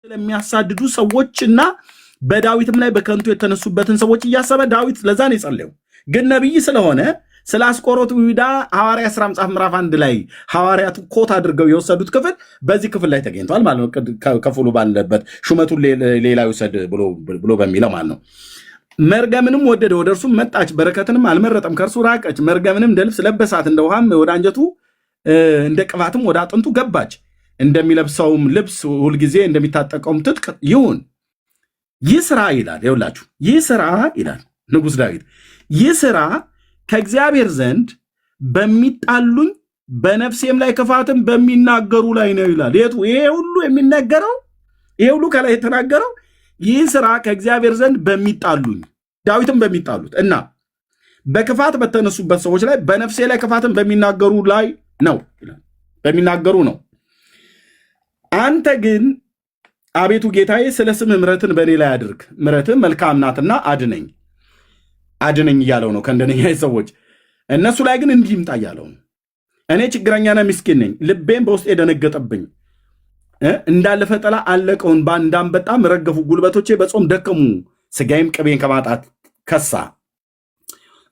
ለሚያሳድዱ ሰዎችና በዳዊትም ላይ በከንቱ የተነሱበትን ሰዎች እያሰበ ዳዊት ለዛ ነው የጸለየው። ግን ነብይ ስለሆነ ስለ አስቆሮቱ ይሁዳ ሐዋርያ ሥራ መጽሐፍ ምዕራፍ 1 ላይ ሐዋርያቱ ኮት አድርገው የወሰዱት ክፍል በዚህ ክፍል ላይ ተገኝቷል ማለት ነው። ከፍሉ ባለበት ሹመቱን ሌላ ይውሰድ ብሎ በሚለው ማለት ነው። መርገምንም ወደደ፣ ወደ እርሱም መጣች፣ በረከትንም አልመረጠም፣ ከእርሱ ራቀች። መርገምንም እንደ ልብስ ለበሳት፣ እንደ ውሃም ወደ አንጀቱ እንደ ቅባትም ወደ አጥንቱ ገባች። እንደሚለብሰውም ልብስ ሁልጊዜ እንደሚታጠቀውም ትጥቅ ይሁን። ይህ ስራ ይላል፣ ይውላችሁ ይህ ስራ ይላል ንጉሥ ዳዊት፣ ይህ ስራ ከእግዚአብሔር ዘንድ በሚጣሉኝ በነፍሴም ላይ ክፋትን በሚናገሩ ላይ ነው ይላል። ይሄ ሁሉ የሚነገረው ይሄ ሁሉ ከላይ የተናገረው ይህ ስራ ከእግዚአብሔር ዘንድ በሚጣሉኝ ዳዊትም በሚጣሉት እና በክፋት በተነሱበት ሰዎች ላይ በነፍሴ ላይ ክፋትን በሚናገሩ ላይ ነው ይላል። በሚናገሩ ነው። አንተ ግን አቤቱ ጌታዬ ስለ ስምህ ምሕረትን በእኔ ላይ አድርግ፣ ምሕረትህ መልካም ናትና አድነኝ እያለው ነው ከእንደነኛ ሰዎች። እነሱ ላይ ግን እንዲህ ይምጣ እያለው ነው። እኔ ችግረኛና ምስኪን ነኝ፣ ልቤም በውስጥ የደነገጠብኝ እንዳለፈ ጥላ አለቀውን እንዳንበጣም ረገፉ፣ ጉልበቶቼ በጾም ደከሙ፣ ስጋዬም ቅቤን ከማጣት ከሳ።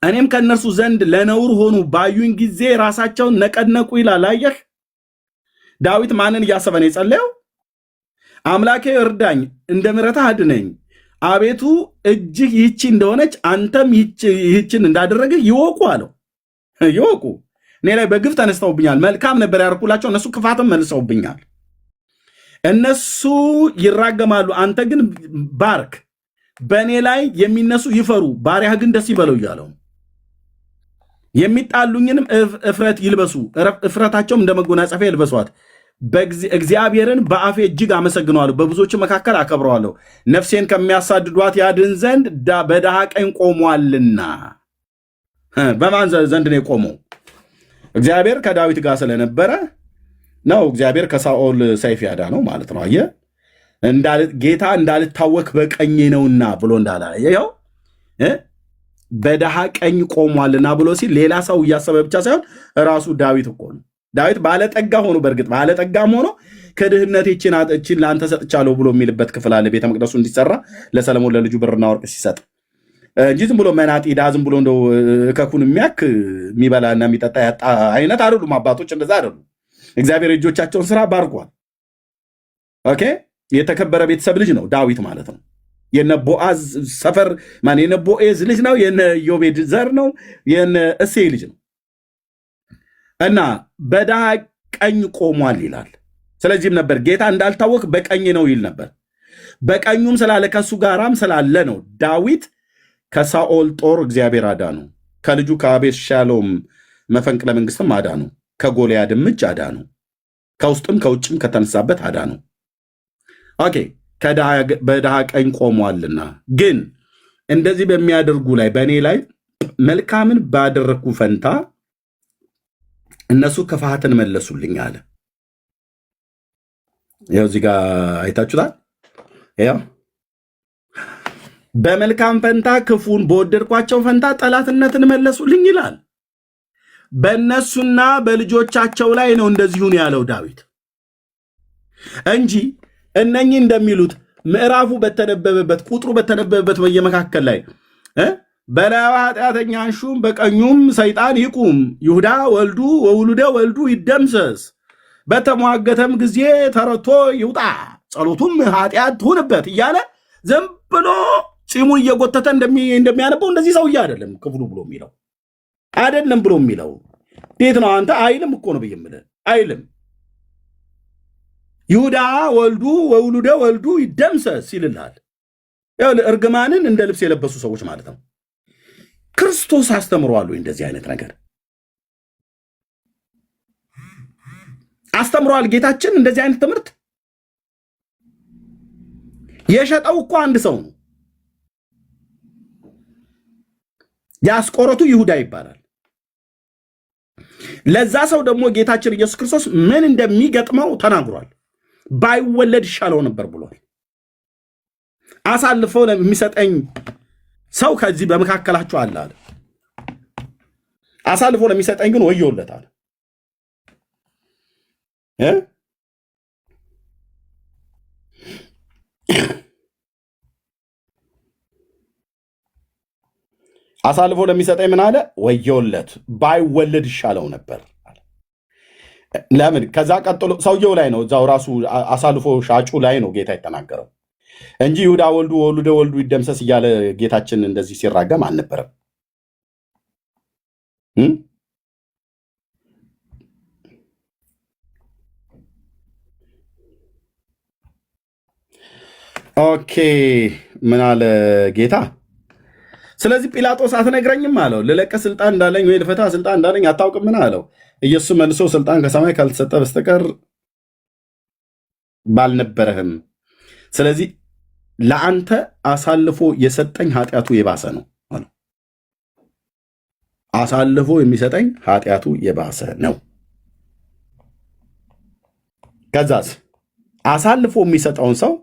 እኔም ከእነርሱ ዘንድ ለነውር ሆኑ፣ ባዩኝ ጊዜ ራሳቸውን ነቀነቁ ይላል። አየህ ዳዊት ማንን እያሰበ ነው የጸለየው? አምላኬ እርዳኝ፣ እንደ ምሕረትህ አድነኝ፣ አቤቱ እጅህ ይህቺ እንደሆነች አንተም ይህችን እንዳደረግህ ይወቁ አለው። ይወቁ፣ እኔ ላይ በግፍ ተነስተውብኛል፣ መልካም ነበር ያደረኩላቸው፣ እነሱ ክፋትም መልሰውብኛል። እነሱ ይራገማሉ፣ አንተ ግን ባርክ፣ በእኔ ላይ የሚነሱ ይፈሩ፣ ባሪያህ ግን ደስ ይበለው እያለው የሚጣሉኝንም እፍረት ይልበሱ፣ እፍረታቸውም እንደ መጎናጸፊያ ይልበሷት። እግዚአብሔርን በአፌ እጅግ አመሰግነዋለሁ፣ በብዙዎች መካከል አከብረዋለሁ። ነፍሴን ከሚያሳድዷት ያድን ዘንድ በድሃ ቀኝ ቆሟልና። በማን ዘንድ ነው የቆመው? እግዚአብሔር ከዳዊት ጋር ስለነበረ ነው። እግዚአብሔር ከሳኦል ሰይፍ ያዳነው ማለት ነው። አየህ ጌታ እንዳልታወክ በቀኜ ነውና ብሎ እንዳለ ይኸው በድሃ ቀኝ ቆሟልና ብሎ ሲል ሌላ ሰው እያሰበ ብቻ ሳይሆን ራሱ ዳዊት እኮ ነው። ዳዊት ባለጠጋ ሆኖ በእርግጥ ባለጠጋም ሆኖ ከድህነት እችን ለአንተ ሰጥቻለሁ ብሎ የሚልበት ክፍል አለ። ቤተ መቅደሱ እንዲሰራ ለሰለሞን ለልጁ ብርና ወርቅ ሲሰጥ እንጂ ዝም ብሎ መናጢ ዳ ዝም ብሎ እንደው እከኩን የሚያክ የሚበላና የሚጠጣ ያጣ አይነት አይደሉም። አባቶች እንደዛ አይደሉም። እግዚአብሔር እጆቻቸውን ስራ ባርኳል። ኦኬ፣ የተከበረ ቤተሰብ ልጅ ነው ዳዊት ማለት ነው። የነ ቦአዝ ሰፈር ማን የነ ቦኤዝ ልጅ ነው። የነ ዮቤድ ዘር ነው። የነ እሴይ ልጅ ነው። እና በድሃ ቀኝ ቆሟል ይላል። ስለዚህም ነበር ጌታ እንዳልታወክ በቀኝ ነው ይል ነበር። በቀኙም ስላለ ከሱ ጋራም ስላለ ነው ዳዊት ከሳኦል ጦር እግዚአብሔር አዳነው፣ ከልጁ ከአቤሴሎም መፈንቅለ መንግስትም አዳነው፣ ከጎልያድም እጅ አዳነው፣ ከውስጥም ከውጭም ከተነሳበት አዳነው። ኦኬ፣ በድሃ ቀኝ ቆሟልና። ግን እንደዚህ በሚያደርጉ ላይ በእኔ ላይ መልካምን ባደረግኩ ፈንታ እነሱ ክፋትን መለሱልኝ አለ። ያው እዚህ ጋር አይታችሁታል። ያው በመልካም ፈንታ ክፉን በወደድኳቸው ፈንታ ጠላትነትን መለሱልኝ ይላል። በእነሱና በልጆቻቸው ላይ ነው እንደዚሁን ያለው ዳዊት እንጂ እነኚህ እንደሚሉት ምዕራፉ በተነበበበት ቁጥሩ በተነበበበት በየመካከል ላይ በላዩ ኃጢአተኛ ሹም በቀኙም ሰይጣን ይቁም፣ ይሁዳ ወልዱ ወውሉደ ወልዱ ይደምሰስ፣ በተሟገተም ጊዜ ተረቶ ይውጣ፣ ጸሎቱም ኃጢአት ትሁንበት እያለ ዝም ብሎ ፂሙን እየጎተተ እንደሚያነበው እንደዚህ ሰውዬ አይደለም ክፍሉ ብሎ የሚለው አይደለም ብሎ የሚለው እንዴት ነው? አንተ አይልም እኮ ነው ብዬምልህ አይልም። ይሁዳ ወልዱ ወውሉደ ወልዱ ይደምሰስ ይልልሃል። እርግማንን እንደ ልብስ የለበሱ ሰዎች ማለት ነው። ክርስቶስ አስተምሯል ወይ? እንደዚህ አይነት ነገር አስተምሯል ጌታችን? እንደዚህ አይነት ትምህርት የሸጠው እኮ አንድ ሰው ነው። የአስቆሮቱ ይሁዳ ይባላል። ለዛ ሰው ደግሞ ጌታችን ኢየሱስ ክርስቶስ ምን እንደሚገጥመው ተናግሯል። ባይወለድ ይሻለው ነበር ብሏል። አሳልፈው ለሚሰጠኝ ሰው ከዚህ በመካከላችሁ አለ አለ። አሳልፎ ለሚሰጠኝ ግን ወዮለታል። አሳልፎ ለሚሰጠኝ ምን አለ? ወየውለት ባይወለድ ይሻለው ነበር። ለምን? ከዛ ቀጥሎ ሰውየው ላይ ነው፣ እዛው ራሱ አሳልፎ ሻጩ ላይ ነው ጌታ የተናገረው እንጂ ይሁዳ ወልዱ ወሉደ ወልዱ ይደምሰስ እያለ ጌታችን እንደዚህ ሲራገም አልነበረም። ኦኬ ምን አለ ጌታ? ስለዚህ ጲላጦስ አትነግረኝም አለው። ልለቅ ስልጣን እንዳለኝ ወይ ልፈታ ስልጣን እንዳለኝ አታውቅም? ምን አለው? ኢየሱስ መልሶ ስልጣን ከሰማይ ካልተሰጠ በስተቀር ባልነበረህም፣ ስለዚህ ለአንተ አሳልፎ የሰጠኝ ኃጢአቱ የባሰ ነው አለው። አሳልፎ የሚሰጠኝ ኃጢአቱ የባሰ ነው። ከዛስ አሳልፎ የሚሰጠውን ሰው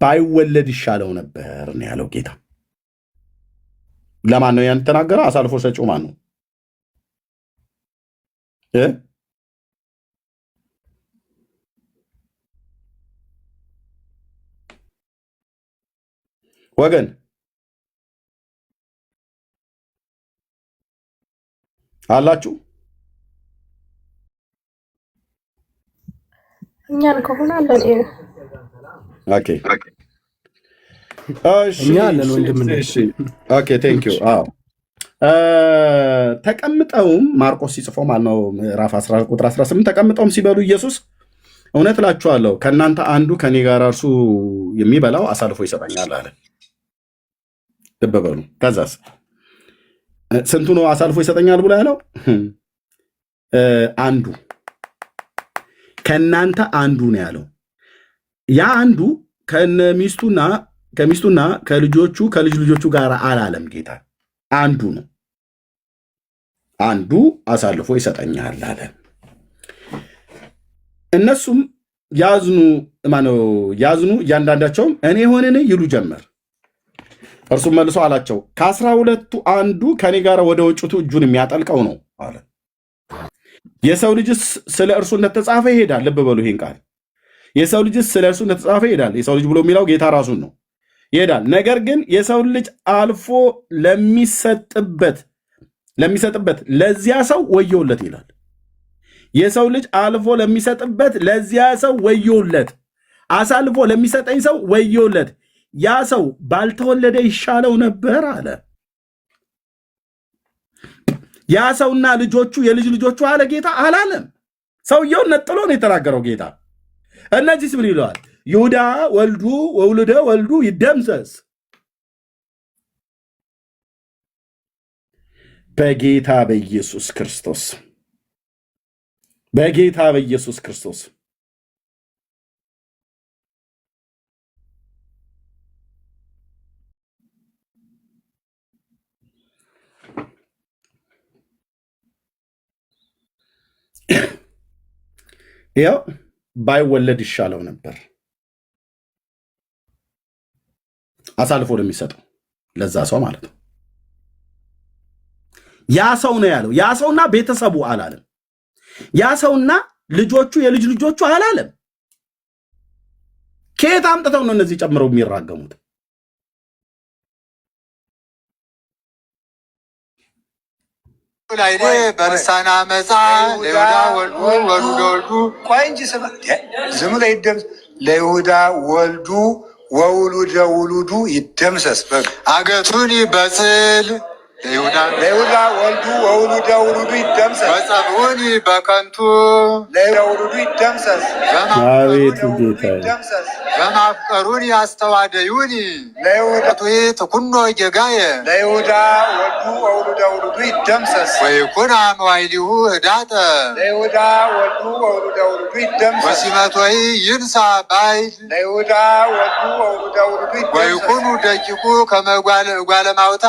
ባይወለድ ይሻለው ነበር ነው ያለው ጌታ። ለማን ነው ያን ተናገረው? አሳልፎ ሰጪው ማን ነው? ወገን አላችሁ? እኛን ከሆነ አለን። ኦኬ እኛ አለን ወንድም። እሺ ኦኬ ቴንክ ዩ። አዎ ተቀምጠውም ማርቆስ ሲጽፈው ማነው ምዕራፍ 10 ቁጥር 18 ተቀምጠውም ሲበሉ ኢየሱስ እውነት እላችኋለሁ ከእናንተ አንዱ ከኔ ጋር እርሱ የሚበላው አሳልፎ ይሰጠኛል አለ። ልብ በሉ። ከዛስ ስንቱ ነው አሳልፎ ይሰጠኛል ብሎ ያለው? አንዱ ከእናንተ አንዱ ነው ያለው። ያ አንዱ ከሚስቱና ከልጆቹ ከልጅ ልጆቹ ጋር አላለም ጌታ። አንዱ ነው። አንዱ አሳልፎ ይሰጠኛል አለ። እነሱም ያዝኑ እያንዳንዳቸውም እኔ ሆንን ይሉ ጀመር። እርሱም መልሶ አላቸው ከ12ቱ አንዱ ከኔ ጋር ወደ ወጭቱ እጁን የሚያጠልቀው ነው አለ። የሰው ልጅስ ስለ እርሱ እንደተጻፈ ይሄዳል። ልብ በሉ ይሄን ቃል። የሰው ልጅስ ስለ እርሱ እንደተጻፈ ይሄዳል። የሰው ልጅ ብሎ የሚለው ጌታ ራሱን ነው። ይሄዳል። ነገር ግን የሰው ልጅ አልፎ ለሚሰጥበት ለዚያ ሰው ወዮለት ይላል። የሰው ልጅ አልፎ ለሚሰጥበት ለዚያ ሰው ወዮለት። አሳልፎ ለሚሰጠኝ ሰው ወዮለት። ያ ሰው ባልተወለደ ይሻለው ነበር አለ። ያ ሰውና ልጆቹ የልጅ ልጆቹ አለ ጌታ አላለም። ሰውየውን ነጥሎ ነው የተናገረው ጌታ። እነዚህስ ምን ይለዋል? ይሁዳ ወልዱ ወውልደ ወልዱ ይደምሰስ። በጌታ በኢየሱስ ክርስቶስ በጌታ በኢየሱስ ክርስቶስ ያው ባይወለድ ይሻለው ነበር አሳልፎ ለሚሰጠው ለዛ ሰው ማለት ነው። ያ ሰው ነው ያለው። ያ ሰውና ቤተሰቡ አላለም። ያ ሰውና ልጆቹ የልጅ ልጆቹ አላለም። ከየት አምጥተው ነው እነዚህ ጨምረው የሚራገሙት? ላይ በልሳና መጻ ለይሁዳ ወልዱ ወልዱ ቆይ እንጂ ዝም ላይ ይደምስ ለይሁዳ ወልዱ ወውሉደ ውሉዱ ይደምሰስ አገቱን በጽል ለይሁዳ ወልዱ ወውሉደ ውሉዱ ይደምሰስ በጸብዑኒ በከንቱ ለይሁዳ ውሉዱ ይደምሰስ በማፍቀሩን ያስተዋደዩኒ ለይሁዳ ትኩኖ ጌጋየ ለይሁዳ ወልዱ ወውሉደ ውሉዱ ይደምሰስ ወይኩን መዋዕሊሁ ህዳጠ ለይሁዳ ወልዱ ወውሉደ ውሉዱ ይደምሰስ ወሲመቶይ ይንሳ ባይል ለይሁዳ ወልዱ ወውሉደ ውሉዱ ይደምሰስ ወይኩኑ ደቂቁ ከመጓለ ማውታ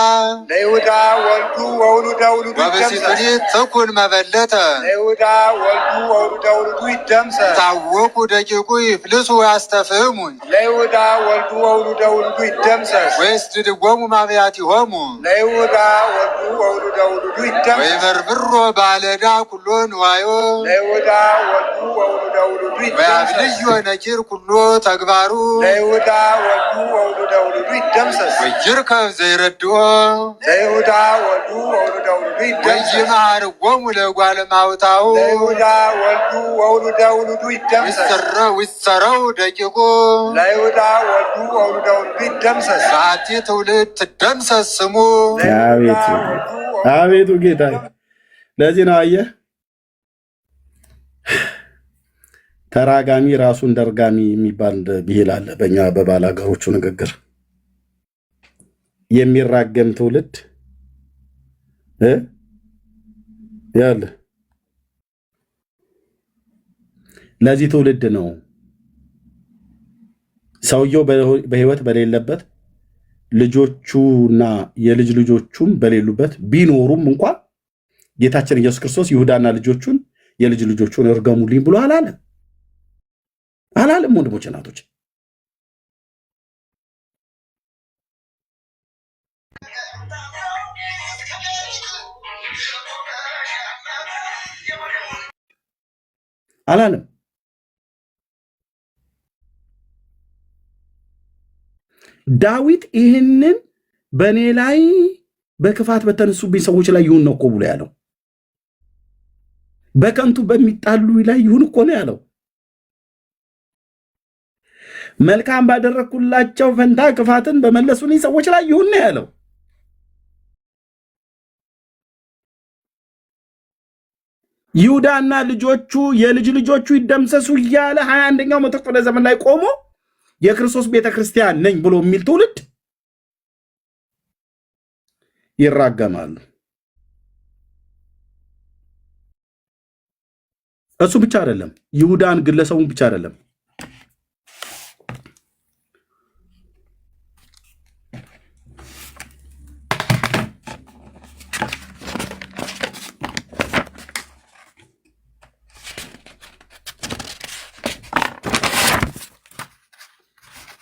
ለይሁዳ ወልዱ ወውሉደ ውሉዱ ይደምሰስ ትኩን መበለተ ለይሁዳ ወልዱ ወውሉደ ውሉዱ ይደምሰስ ታወቁ ደቂቁ ይፍልሱ ያስተፍህሙ ለይሁዳ ወልዱ ወውሉደ ውሉዱ ይደምሰስ ወይስድድጎሙ ማብያቲሆሙ ለይሁዳ ወልዱ ወውሉደ ውሉዱ ይደምሰስ ወይበርብሮ ባለዳ ኩሎ ንዋዮ ለይሁዳ ወልዱ ወውሉደ ውሉዱ ወያብልዩ ወነኪር ኩሎ ተግባሩ ለይሁዳ ወልዱ ወውሉደ ውሉዱ ይደምሰስ ወይርከብ ዘይረድኦ ለይሁዳ ወልዱ ወውሉደ ውሉዱ ይደምሰስ ወይመሃርዎሙ ለእጓለ እማውታሁ ለይሁዳ ወልዱ ወውሉደ ውሉዱ ይደምሰስ ወይሰረው ደቂቁ ለይሁዳ ወልዱ ወውሉደ ውሉዱ ይደምሰስ በአቲ ትውልድ ትደምሰስ ስሙ። አቤቱ ጌታ ለዚህ ነው አየህ ተራጋሚ ራሱን ደርጋሚ የሚባል ብሂል አለ በእኛ በባላገሮቹ ንግግር። የሚራገም ትውልድ ያለ ለዚህ ትውልድ ነው ሰውየው በህይወት በሌለበት ልጆቹና የልጅ ልጆቹም በሌሉበት ቢኖሩም እንኳን ጌታችን ኢየሱስ ክርስቶስ ይሁዳና ልጆቹን የልጅ ልጆቹን እርገሙልኝ ብሎ አላለም። ወንድሞች እናቶች፣ አላለም። ዳዊት ይህንን በእኔ ላይ በክፋት በተነሱብኝ ሰዎች ላይ ይሁን ነው እኮ ብሎ ያለው። በከንቱ በሚጣሉ ላይ ይሁን እኮ ነው ያለው። መልካም ባደረግኩላቸው ፈንታ ክፋትን በመለሱልኝ ሰዎች ላይ ይሁን ነው ያለው። ይሁዳና ልጆቹ የልጅ ልጆቹ ይደምሰሱ እያለ 21ኛው መቶ ክፍለ ዘመን ላይ ቆሞ የክርስቶስ ቤተክርስቲያን ነኝ ብሎ የሚል ትውልድ ይራገማሉ። እሱ ብቻ አይደለም፣ ይሁዳን ግለሰቡን ብቻ አይደለም፣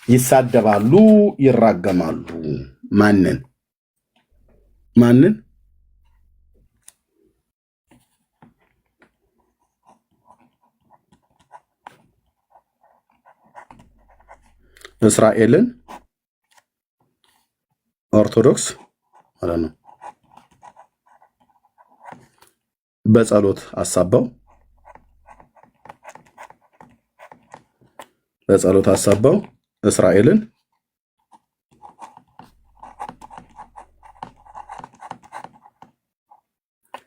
ይሳደባሉ፣ ይራገማሉ። ማንን እስራኤልን ኦርቶዶክስ ማለት ነው በጸሎት አሳባው እስራኤልን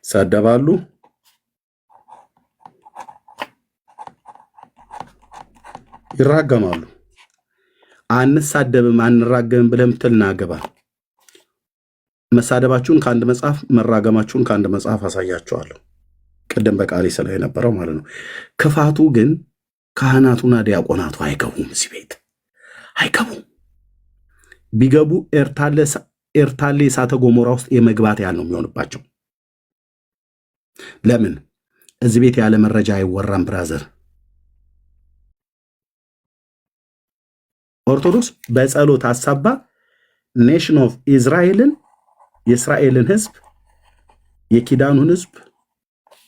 ሰደባሉ፣ ይራገማሉ። አንሳደብም አንራገምም ብለህ ምትልና ገባ መሳደባችሁን ከአንድ መጽሐፍ መራገማችሁን ከአንድ መጽሐፍ አሳያችኋለሁ። ቅድም በቃሌ ስለ የነበረው ማለት ነው። ክፋቱ ግን ካህናቱና ዲያቆናቱ አይገቡም፣ እዚህ ቤት አይገቡም። ቢገቡ ኤርታሌ እሳተ ገሞራ ውስጥ የመግባት ያህል ነው የሚሆንባቸው። ለምን እዚህ ቤት ያለ መረጃ አይወራም ብራዘር። ኦርቶዶክስ በጸሎት አሳባ ኔሽን ኦፍ ኢዝራኤልን የእስራኤልን ህዝብ የኪዳኑን ህዝብ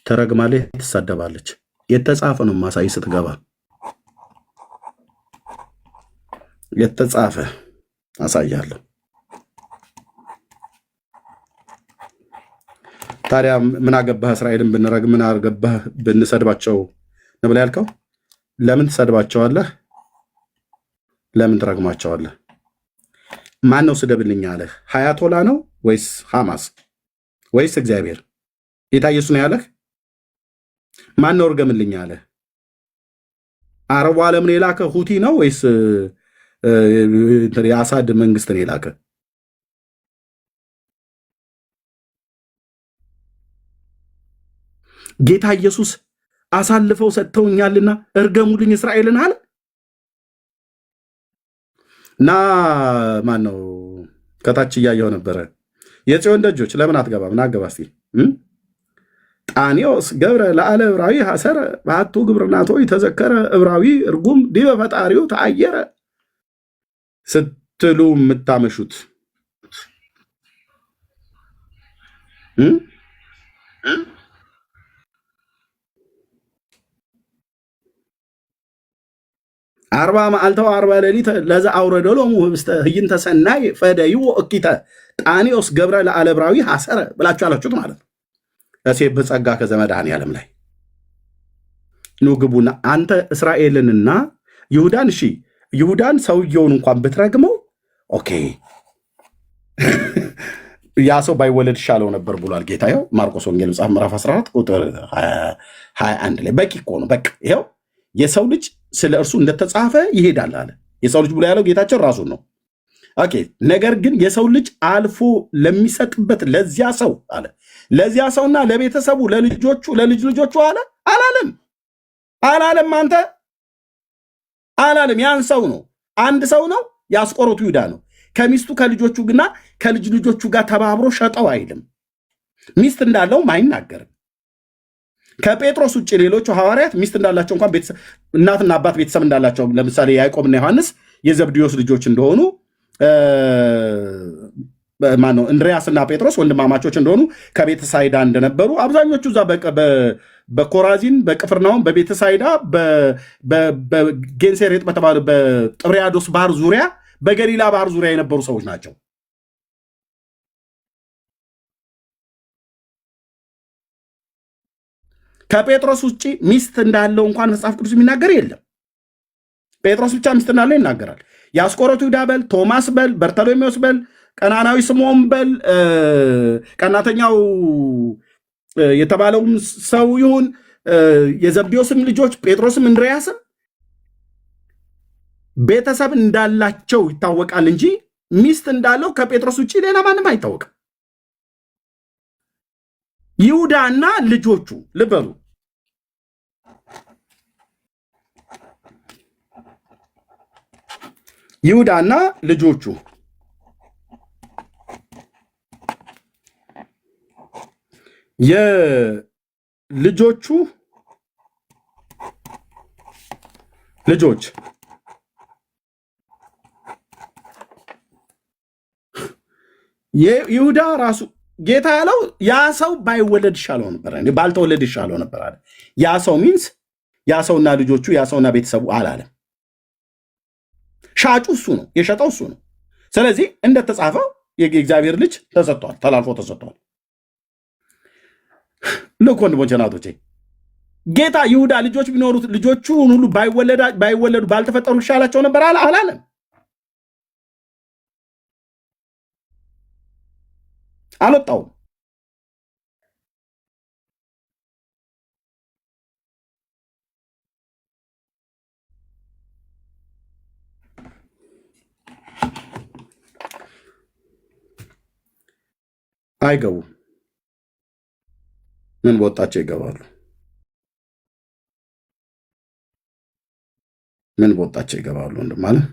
ተረግማለች፣ ትሳደባለች። የተጻፈ ነው ማሳይ ስትገባ የተጻፈ አሳያለሁ። ታዲያ ምን አገባህ እስራኤልን ብንረግም ምን አገባህ ብንሰድባቸው ነው ብለህ ያልከው? ለምን ትሰድባቸዋለህ? ለምን ትረግማቸዋለህ? ማን ነው ስደብልኝ አለህ? ሀያቶላ ነው ወይስ ሐማስ ወይስ እግዚአብሔር? ጌታ ኢየሱስ ነው ያለህ? ማን ነው እርገምልኝ አለህ? አረቡ ዓለምን የላከ ሁቲ ነው ወይስ የአሳድ መንግስትን የላከ? ጌታ ኢየሱስ አሳልፈው ሰጥተውኛልና እርገሙልኝ እስራኤልን አለ እና ማን ነው ከታች እያየው ነበረ። የጽዮን ደጆች ለምን አትገባም? ምን አገባ እስቲ ጣኔዎስ ገብረ ለአለ ዕብራዊ ሐሰረ በአቱ ግብርናቶ ተዘከረ ዕብራዊ እርጉም ዲበ ፈጣሪው ተአየረ ስትሉ የምታመሹት 40 መዓልተ 40 ሌሊት ለዛ አውረደሎሙ ህብስተ ህይንተ ሰናይ ፈደይዎ እኪተ ጣኔዎስ ገብረ ለአለብራዊ ሐሰረ ብላችሁ አላችሁት ማለት ነው። እሴብ በጸጋ ከዘመድኃኔዓለም ላይ ኑ ግቡና አንተ እስራኤልንና ይሁዳን እሺ ይሁዳን ሰውየውን እንኳን ብትረግመው ኦኬ ያ ሰው ባይወለድ ይሻለው ነበር ብሏል ጌታ። ይኸው ማርቆስ ወንጌል መጽሐፍ ምዕራፍ 14 ቁጥር 21 ላይ በቂ እኮ ነው። በቃ ይኸው የሰው ልጅ ስለ እርሱ እንደተጻፈ ይሄዳል አለ። የሰው ልጅ ብሎ ያለው ጌታችን ራሱን ነው። ኦኬ ነገር ግን የሰው ልጅ አልፎ ለሚሰጥበት ለዚያ ሰው አለ ለዚያ ሰውና ለቤተሰቡ ለልጆቹ ለልጅ ልጆቹ አለ አላለም አንተ አላለም። ያን ሰው ነው አንድ ሰው ነው የአስቆሮቱ ይሁዳ ነው። ከሚስቱ ከልጆቹ ግና ከልጅ ልጆቹ ጋር ተባብሮ ሸጠው አይልም። ሚስት እንዳለውም አይናገርም። ከጴጥሮስ ውጭ ሌሎቹ ሐዋርያት ሚስት እንዳላቸው እንኳን እናትና አባት ቤተሰብ እንዳላቸው ለምሳሌ ያዕቆብና ዮሐንስ የዘብዴዎስ ልጆች እንደሆኑ ማነው እንድሪያስና ጴጥሮስ ወንድማማቾች እንደሆኑ ከቤተሳይዳ እንደነበሩ አብዛኞቹ እዛ በኮራዚን በቅፍርናሆም በቤተሳይዳ በጌንሴሬጥ በተባለ በጥብርያዶስ ባህር ዙሪያ በገሊላ ባህር ዙሪያ የነበሩ ሰዎች ናቸው። ከጴጥሮስ ውጭ ሚስት እንዳለው እንኳን መጽሐፍ ቅዱስ የሚናገር የለም። ጴጥሮስ ብቻ ሚስት እንዳለው ይናገራል። የአስቆሮቱ ይሁዳ በል፣ ቶማስ በል፣ በርተሎሜዎስ በል፣ ቀናናዊ ስምዖን በል፣ ቀናተኛው የተባለውም ሰው ይሁን የዘብዴዎስም ልጆች ጴጥሮስም እንድርያስም ቤተሰብ እንዳላቸው ይታወቃል እንጂ ሚስት እንዳለው ከጴጥሮስ ውጭ ሌላ ማንም አይታወቅም። ይሁዳና ልጆቹ ልበሉ ይሁዳና ልጆቹ የልጆቹ ልጆች ይሁዳ ራሱ ጌታ ያለው ያ ሰው ባይወለድ ይሻለው ነበር፣ ባልተወለድ ይሻለው ነበር አለ። ያ ሰው ሚንስ ያ ሰውና ልጆቹ ያ ሰውና ቤተሰቡ አላለም። ሻጩ እሱ ነው፣ የሸጠው እሱ ነው። ስለዚህ እንደተጻፈው የእግዚአብሔር ልጅ ተሰጥቷል፣ ተላልፎ ተሰጥቷል። ልክ ወንድሞቼ ናቶቼ ጌታ ይሁዳ ልጆች ቢኖሩት ልጆቹን ሁሉ ባይወለዱ ባልተፈጠሩ ይሻላቸው ነበር አላለም። አልወጣውም። አይገቡም። ምን በወጣቸው ይገባሉ? ምን በወጣቸው ይገባሉ? እንደማለት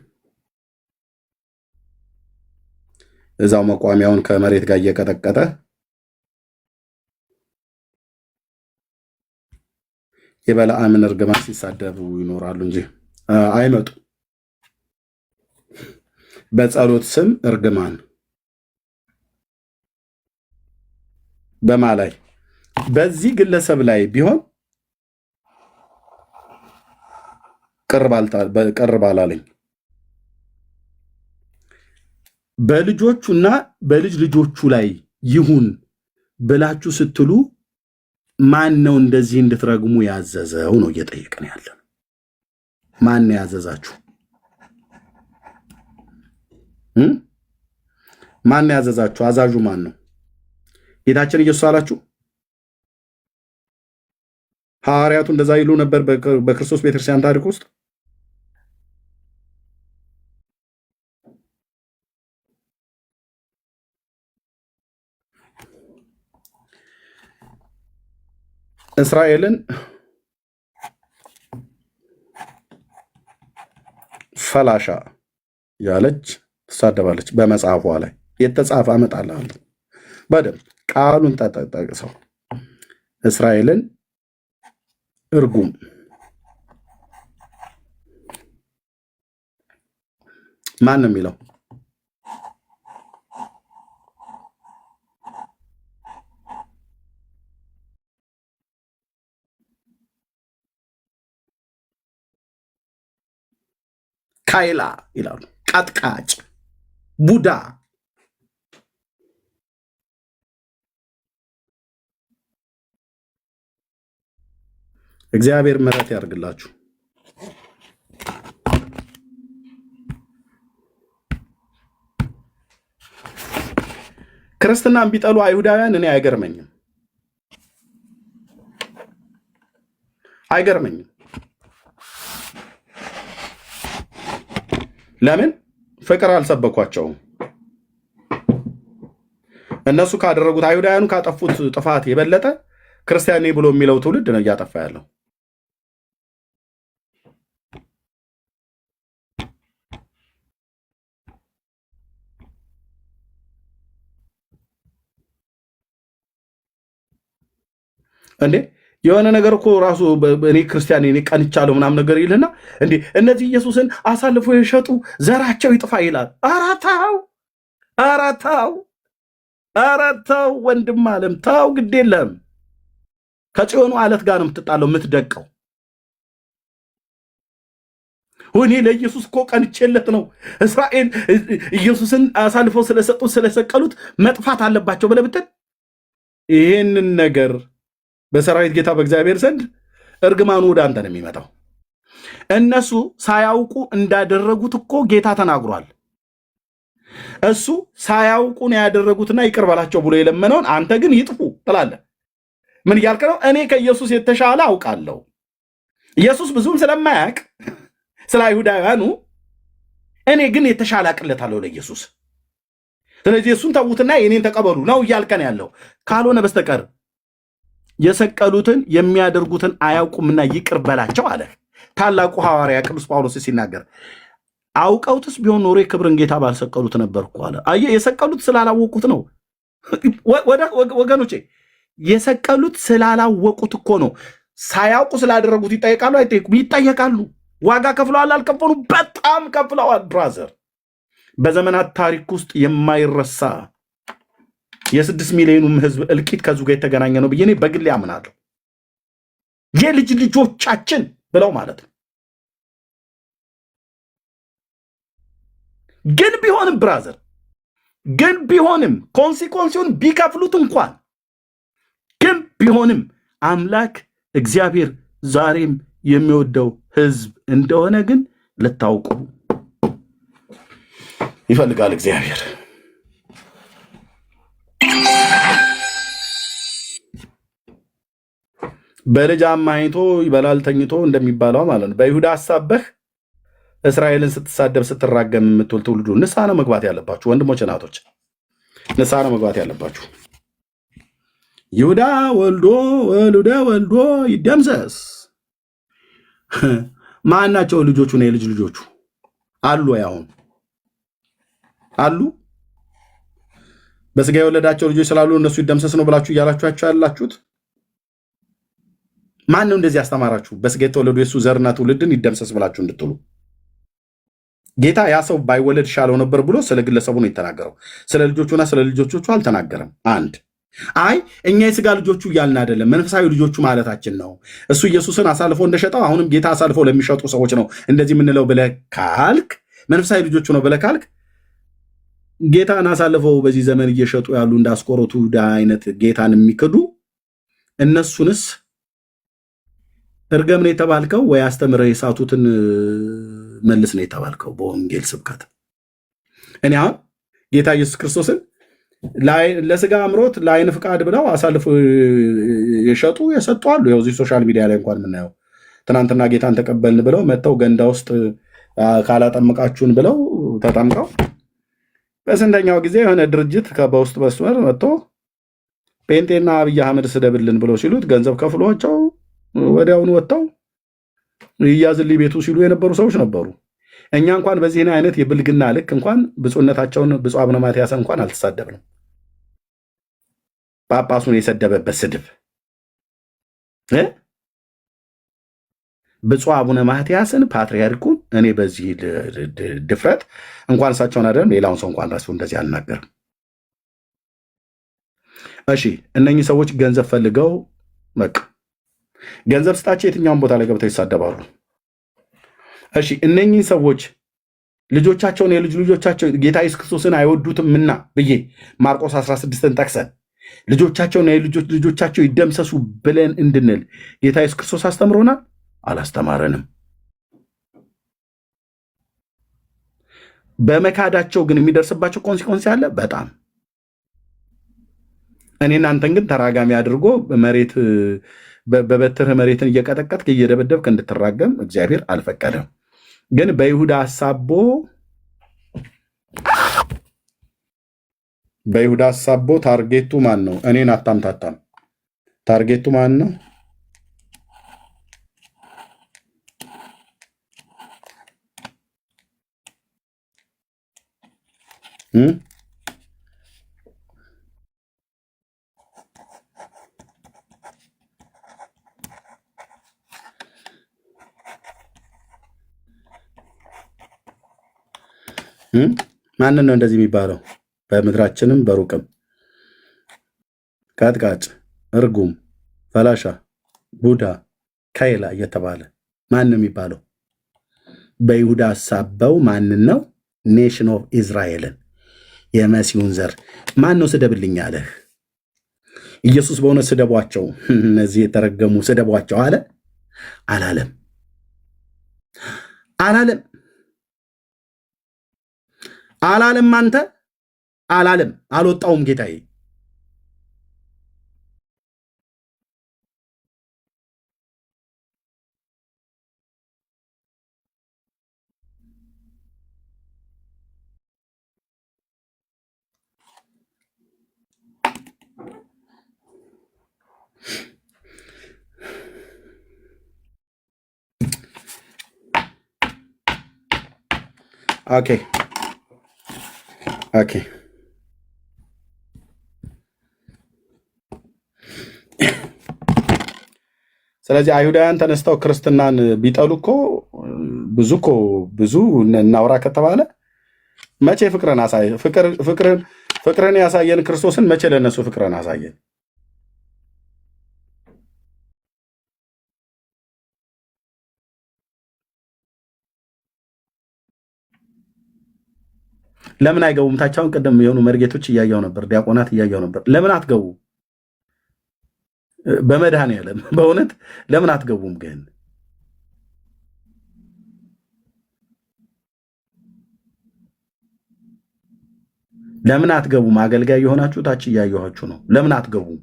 እዛው መቋሚያውን ከመሬት ጋር እየቀጠቀጠ የበለዓምን እርግማን ሲሳደቡ ይኖራሉ እንጂ አይመጡ። በጸሎት ስም እርግማን በማ ላይ በዚህ ግለሰብ ላይ ቢሆን ቅር ባላለኝ በልጆቹና በልጅ ልጆቹ ላይ ይሁን ብላችሁ ስትሉ ማን ነው እንደዚህ እንድትረግሙ ያዘዘው ነው እየጠየቅን ያለ። ማን ያዘዛችሁ? ማን ያዘዛችሁ? አዛዡ ማን ነው? ጌታችን ኢየሱስ አላችሁ? ሐዋርያቱ እንደዛ ይሉ ነበር በክርስቶስ ቤተክርስቲያን ታሪክ ውስጥ? እስራኤልን ፈላሻ ያለች ትሳደባለች። በመጽሐፏ ላይ የተጻፈ አመጣልሃለሁ በደምብ ቃሉን ተጠቅሰው እስራኤልን እርጉም ማን ነው የሚለው? ካይላ ይላሉ። ቀጥቃጭ ቡዳ እግዚአብሔር ምሕረት ያርግላችሁ። ክርስትናን ቢጠሉ አይሁዳውያን እኔ አይገርመኝም። ለምን ፍቅር አልሰበኳቸውም? እነሱ ካደረጉት አይሁዳውያኑ ካጠፉት ጥፋት የበለጠ ክርስቲያኔ ብሎ የሚለው ትውልድ ነው እያጠፋ ያለው። እንዴ የሆነ ነገር እኮ ራሱ እኔ ክርስቲያን እኔ ቀንቻለሁ ምናምን ነገር ይልና እንዴ እነዚህ ኢየሱስን አሳልፎ የሸጡ ዘራቸው ይጥፋ ይላል። ኧረ ተው ወንድም አለም ተው፣ ግድ የለም ከጽዮኑ አለት ጋር ነው የምትጣለው የምትደቀው። እኔ ለኢየሱስ እኮ ቀንቼለት ነው እስራኤል ኢየሱስን አሳልፈው ስለሰጡት ስለሰቀሉት መጥፋት አለባቸው ብለህ ብትል ይሄንን ነገር በሰራዊት ጌታ በእግዚአብሔር ዘንድ እርግማኑ ወደ አንተ ነው የሚመጣው። እነሱ ሳያውቁ እንዳደረጉት እኮ ጌታ ተናግሯል። እሱ ሳያውቁ ነው ያደረጉትና ይቅር በላቸው ብሎ የለመነውን አንተ ግን ይጥፉ ትላለህ። ምን እያልክ ነው? እኔ ከኢየሱስ የተሻለ አውቃለሁ። ኢየሱስ ብዙም ስለማያውቅ ስለ አይሁዳውያኑ እኔ ግን የተሻለ አቅለታለሁ ለኢየሱስ። ስለዚህ እሱን ተዉትና የኔን ተቀበሉ ነው እያልከን ያለው። ካልሆነ በስተቀር የሰቀሉትን የሚያደርጉትን አያውቁምና ይቅር በላቸው አለ ታላቁ ሐዋርያ ቅዱስ ጳውሎስ ሲናገር። አውቀውትስ ቢሆን ኖሮ የክብርን ጌታ ባልሰቀሉት ነበር እኮ አለ። አየህ፣ የሰቀሉት ስላላወቁት ነው ወገኖቼ፣ የሰቀሉት ስላላወቁት እኮ ነው። ሳያውቁ ስላደረጉት ይጠየቃሉ አይጠየቁም? ይጠየቃሉ። ዋጋ ከፍለዋል አልከፈሉ? በጣም ከፍለዋል ብራዘር። በዘመናት ታሪክ ውስጥ የማይረሳ የ6 ሚሊዮኑም ህዝብ እልቂት ከዙ ጋር የተገናኘ ነው ብዬ እኔ በግሌ አምናለሁ። የልጅ ልጆቻችን ብለው ማለት ነው። ግን ቢሆንም ብራዘር፣ ግን ቢሆንም ኮንሲኮንሲውን ቢከፍሉት እንኳን ግን ቢሆንም አምላክ እግዚአብሔር ዛሬም የሚወደው ህዝብ እንደሆነ ግን ልታውቁ ይፈልጋል እግዚአብሔር። በልጅ አማኝቶ ይበላል ተኝቶ እንደሚባለው ማለት ነው። በይሁዳ አሳበህ እስራኤልን ስትሳደብ ስትራገም የምትውል ትውልዱ ንስሐ ነው መግባት ያለባችሁ ወንድሞች፣ እናቶች፣ ንስሐ ነው መግባት ያለባችሁ። ይሁዳ ወልዶ ይደምሰስ። ማን ናቸው ልጆቹ? ነው የልጅ ልጆቹ አሉ። አሁን አሉ በስጋ የወለዳቸው ልጆች ስላሉ እነሱ ይደምሰስ ነው ብላችሁ እያላችኋቸው ያላችሁት ማን ነው? እንደዚህ ያስተማራችሁ? በስጋ የተወለዱ የሱ ዘርና ትውልድን ይደምሰስ ብላችሁ እንድትሉ። ጌታ ያ ሰው ባይወለድ ይሻለው ነበር ብሎ ስለ ግለሰቡ ነው የተናገረው። ስለ ልጆቹና ስለ ልጆቹ አልተናገረም። አንድ አይ እኛ የስጋ ልጆቹ እያልን አይደለም፣ መንፈሳዊ ልጆቹ ማለታችን ነው። እሱ ኢየሱስን አሳልፎ እንደሸጠው አሁንም ጌታ አሳልፎ ለሚሸጡ ሰዎች ነው እንደዚህ የምንለው ብለህ ካልክ፣ መንፈሳዊ ልጆቹ ነው ብለህ ካልክ፣ ጌታን አሳልፈው በዚህ ዘመን እየሸጡ ያሉ እንደ አስቆሮቱ አይነት ጌታን የሚክዱ እነሱንስ እርገም ነው የተባልከው ወይ አስተምረህ የሳቱትን መልስ ነው የተባልከው በወንጌል ስብከት። እኔ አሁን ጌታ ኢየሱስ ክርስቶስን ለስጋ አምሮት ለአይን ፍቃድ ብለው አሳልፎ የሸጡ የሰጡ አሉ። ያው እዚህ ሶሻል ሚዲያ ላይ እንኳን የምናየው ትናንትና ጌታን ተቀበልን ብለው መጥተው ገንዳ ውስጥ ካላጠመቃችሁን ብለው ተጠምቀው በስንተኛው ጊዜ የሆነ ድርጅት በውስጥ መስመር መጥቶ ጴንጤና አብይ አህመድ ስደብልን ብለው ሲሉት ገንዘብ ከፍሏቸው ወዲያውኑ ወጥተው ይያዝልኝ ቤቱ ሲሉ የነበሩ ሰዎች ነበሩ። እኛ እንኳን በዚህ አይነት የብልግና ልክ እንኳን ብፁዕነታቸውን ብፁዕ አቡነ ማትያስን እንኳን አልተሳደብንም። ጳጳሱን የሰደበበት ስድብ ብፁዕ አቡነ ማትያስን ፓትርያርኩን እኔ በዚህ ድፍረት እንኳን እሳቸውን አይደለም ሌላውን ሰው እንኳን ራሱ እንደዚህ አልናገርም። እሺ እነኚህ ሰዎች ገንዘብ ፈልገው በቃ ገንዘብ ስጣቸው የትኛውን ቦታ ላይ ገብተው ይሳደባሉ። እሺ እነኚህ ሰዎች ልጆቻቸውን የልጅ ልጆቻቸው ጌታ ኢየሱስ ክርስቶስን አይወዱትምና ብዬ ማርቆስ 16ን ጠቅሰን ልጆቻቸውን የልጆች ልጆቻቸው ይደምሰሱ ብለን እንድንል ጌታ ኢየሱስ ክርስቶስ አስተምሮናል? አላስተማረንም። በመካዳቸው ግን የሚደርስባቸው ኮንሲኮንስ ያለ በጣም እኔ እናንተን ግን ተራጋሚ አድርጎ መሬት በበትር መሬትን እየቀጠቀጥክ እየደበደብክ እንድትራገም እግዚአብሔር አልፈቀደም። ግን በይሁዳ አሳቦ ታርጌቱ ማን ነው? እኔን አታምታታም። ታርጌቱ ማን ነው? ማንን ነው እንደዚህ የሚባለው? በምድራችንም በሩቅም ቀጥቃጭ፣ እርጉም፣ ፈላሻ፣ ቡዳ፣ ካይላ እየተባለ ማን ነው የሚባለው? በይሁዳ አሳበው ማንን ነው? ኔሽን ኦፍ ኢዝራኤልን የመሲሁን ዘር ማን ነው ስደብልኝ አለህ? ኢየሱስ በእውነት ስደቧቸው፣ እነዚህ የተረገሙ ስደቧቸው አለ? አላለም። አንተ አላለም። አልወጣውም ጌታዬ። ኦኬ ስለዚህ አይሁዳውያን ተነስተው ክርስትናን ቢጠሉ እኮ ብዙ እናውራ ከተባለ መቼ ፍቅርን ያሳየን ክርስቶስን መቼ ለነሱ ፍቅርን አሳየን? ለምን አይገቡም? ታቻውን ቀደም የሆኑ መርጌቶች እያየው ነበር፣ ዲያቆናት እያየው ነበር። ለምን አትገቡ? በመድኃኔዓለም በእውነት ለምን አትገቡም? ግን ለምን አትገቡም? አገልጋይ የሆናችሁ ታች እያየኋችሁ ነው። ለምን አትገቡም?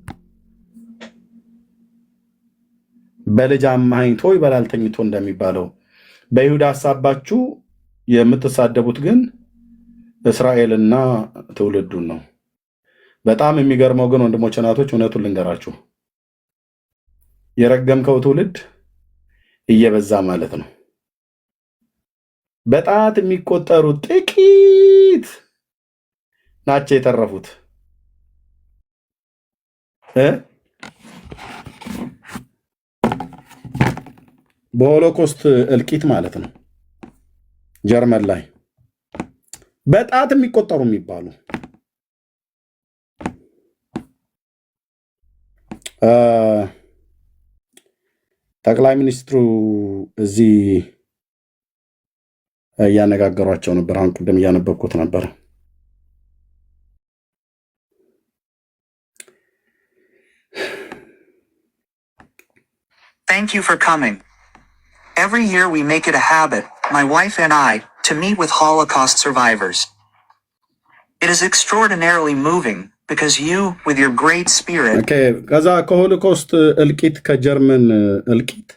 በልጅ አማኝቶ ይበላል ተኝቶ እንደሚባለው በይሁዳ አሳባችሁ የምትሳደቡት ግን እስራኤልና ትውልዱን ነው። በጣም የሚገርመው ግን ወንድሞች እናቶች፣ እውነቱን ልንገራችሁ፣ የረገምከው ትውልድ እየበዛ ማለት ነው። በጣት የሚቆጠሩ ጥቂት ናቸው የተረፉት። በሆሎኮስት እልቂት ማለት ነው ጀርመን ላይ በጣት የሚቆጠሩ የሚባሉ ጠቅላይ ሚኒስትሩ እዚህ እያነጋገሯቸው ነበር። አሁን ቅድም እያነበብኩት ነበር። Thank you for coming. Every year we make it a habit, my wife and I, to meet with Holocaust survivors. It is extraordinarily moving because you, with your great spirit... Okay, ከዛ ከሆሎኮስት እልቂት ከጀርመን እልቂት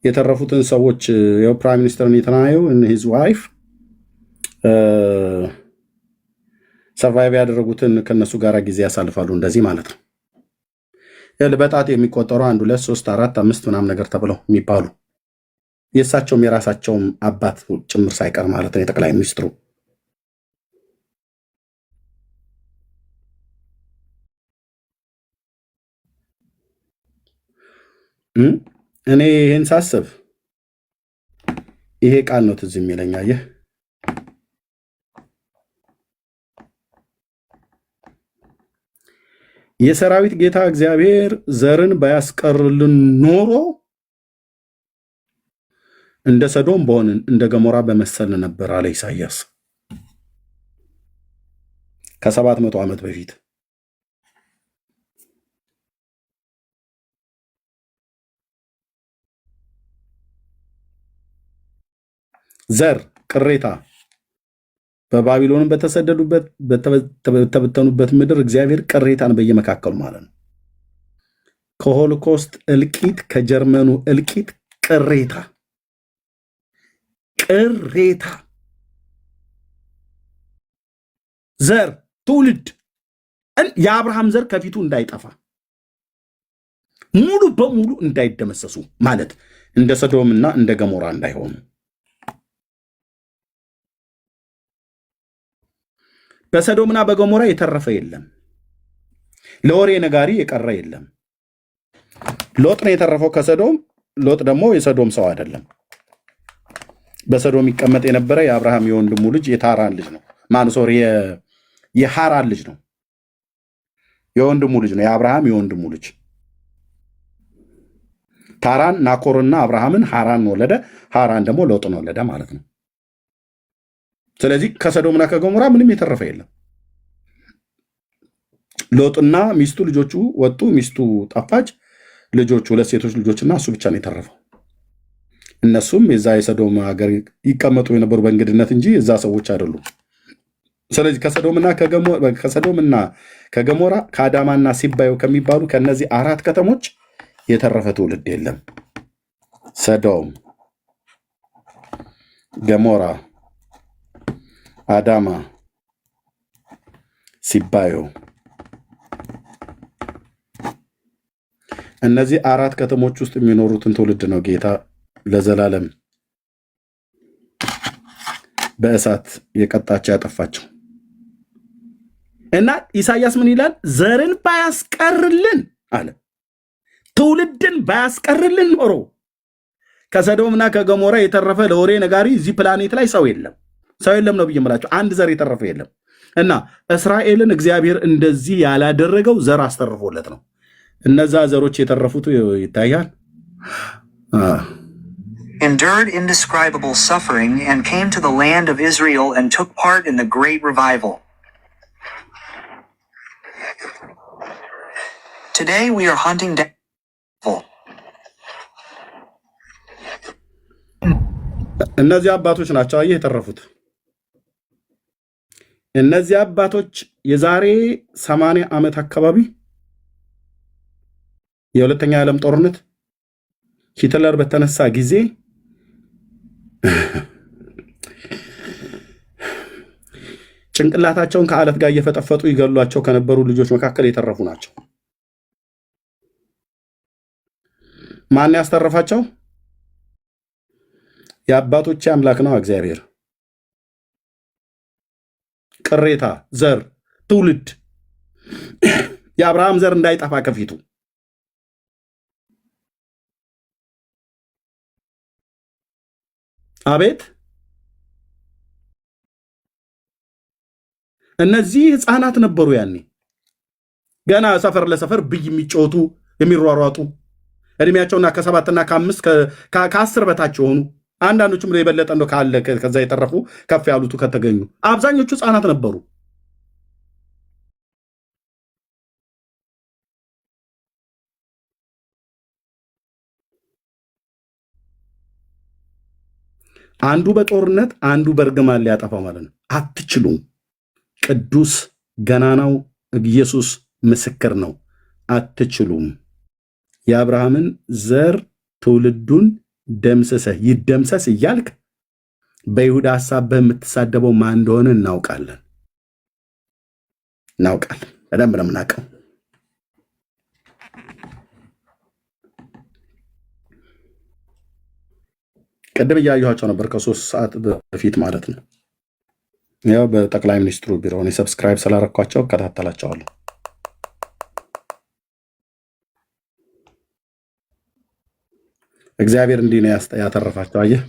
የተረፉትን ሰዎች የፕራይም ሚኒስተር ኔታንያሁ and his wife ሰርቫይቭ ያደረጉትን ከነሱ ጋር ጊዜ ያሳልፋሉ። እንደዚህ ማለት ነው። በጣት የሚቆጠሩ 1 2 3 4 5 ምናምን ነገር ተብለው የሚባሉ የእሳቸውም የራሳቸውም አባት ጭምር ሳይቀር ማለት ነው። የጠቅላይ ሚኒስትሩ እኔ ይህን ሳስብ ይሄ ቃል ነው ትዝ የሚለኝ። አየህ የሰራዊት ጌታ እግዚአብሔር ዘርን ባያስቀርልን ኖሮ እንደ ሰዶም በሆንን እንደ ገሞራ በመሰልን ነበር አለ ኢሳይያስ ከ700 ዓመት በፊት። ዘር ቅሬታ በባቢሎንም በተሰደዱበት በተበተኑበት ምድር እግዚአብሔር ቅሬታን በየመካከሉ ማለት ነው። ከሆሎኮስት እልቂት ከጀርመኑ እልቂት ቅሬታ ዘር ትውልድ የአብርሃም ዘር ከፊቱ እንዳይጠፋ ሙሉ በሙሉ እንዳይደመሰሱ ማለት እንደ ሰዶምና እንደ ገሞራ እንዳይሆኑ በሰዶምና በገሞራ የተረፈ የለም። ለወሬ ነጋሪ የቀረ የለም። ሎጥ ነው የተረፈው ከሰዶም። ሎጥ ደግሞ የሰዶም ሰው አይደለም። በሰዶም ይቀመጥ የነበረ የአብርሃም የወንድሙ ልጅ የታራን ልጅ ነው። ሶሪ የሃራን ልጅ ነው። የወንድሙ ልጅ ነው። የአብርሃም የወንድሙ ልጅ ታራን ናኮርና አብርሃምን ሃራን ወለደ። ሃራን ደግሞ ሎጥን ወለደ ማለት ነው። ስለዚህ ከሰዶምና ከገሞራ ምንም የተረፈ የለም። ሎጥና ሚስቱ ልጆቹ ወጡ። ሚስቱ ጠፋች። ልጆቹ 2 ሴቶች ልጆችና እሱ ብቻ ነው የተረፈው። እነሱም የዛ የሰዶም ሀገር ይቀመጡ የነበሩ በእንግድነት እንጂ እዛ ሰዎች አይደሉም። ስለዚህ ከሰዶምና ከገሞራ ከአዳማና ሲባዮ ከሚባሉ ከነዚህ 4 ከተሞች የተረፈ ትውልድ የለም። ሰዶም፣ ገሞራ፣ አዳማ፣ ሲባዮ እነዚህ 4 ከተሞች ውስጥ የሚኖሩትን ትውልድ ነው ጌታ ለዘላለም በእሳት የቀጣቸው ያጠፋቸው። እና ኢሳይያስ ምን ይላል? ዘርን ባያስቀርልን አለ። ትውልድን ባያስቀርልን ኖሮ ከሰዶምና ከገሞራ የተረፈ ለወሬ ነጋሪ እዚህ ፕላኔት ላይ ሰው የለም ነው ብዬ የምላቸው። አንድ ዘር የተረፈ የለም። እና እስራኤልን እግዚአብሔር እንደዚህ ያላደረገው ዘር አስተርፎለት ነው። እነዛ ዘሮች የተረፉት ይታያል። endured indescribable suffering and came to the land of Israel and took part in the great revival. Today we are hunting down እነዚህ አባቶች ናቸው አየህ የተረፉት። እነዚህ አባቶች የዛሬ 80 ዓመት አካባቢ የሁለተኛ ዓለም ጦርነት ሂትለር በተነሳ ጊዜ ጭንቅላታቸውን ከአለት ጋር እየፈጠፈጡ ይገሏቸው ከነበሩ ልጆች መካከል የተረፉ ናቸው። ማን ያስተረፋቸው? የአባቶቼ አምላክ ነው እግዚአብሔር። ቅሬታ፣ ዘር፣ ትውልድ የአብርሃም ዘር እንዳይጠፋ ከፊቱ አቤት እነዚህ ህፃናት ነበሩ ያኔ ገና ሰፈር ለሰፈር ብይ የሚጫወቱ የሚሯሯጡ እድሜያቸውና ከ7 እና ከ10 በታች የሆኑ አንዳንዶቹም የበለጠ ነው ካለ ከዛ የተረፉ ከፍ ያሉት ከተገኙ አብዛኞቹ ህፃናት ነበሩ። አንዱ በጦርነት አንዱ በርግማን ሊያጠፋው ማለት ነው። አትችሉም። ቅዱስ ገናናው ኢየሱስ ምስክር ነው። አትችሉም። የአብርሃምን ዘር ትውልዱን ደምስሰህ ይደምሰስ እያልክ በይሁዳ ሐሳብ በምትሳደበው ማን እንደሆነ እናውቃለን። በደንብ ነው የምናውቀው። ቅድም እያየኋቸው ነበር ከ3 ሰዓት በፊት ማለት ነው። ያው በጠቅላይ ሚኒስትሩ ቢሮ እኔ ሰብስክራይብ ስላረኳቸው እከታተላቸዋለሁ። እግዚአብሔር እንዲህ ነው ያተረፋቸው። አየህ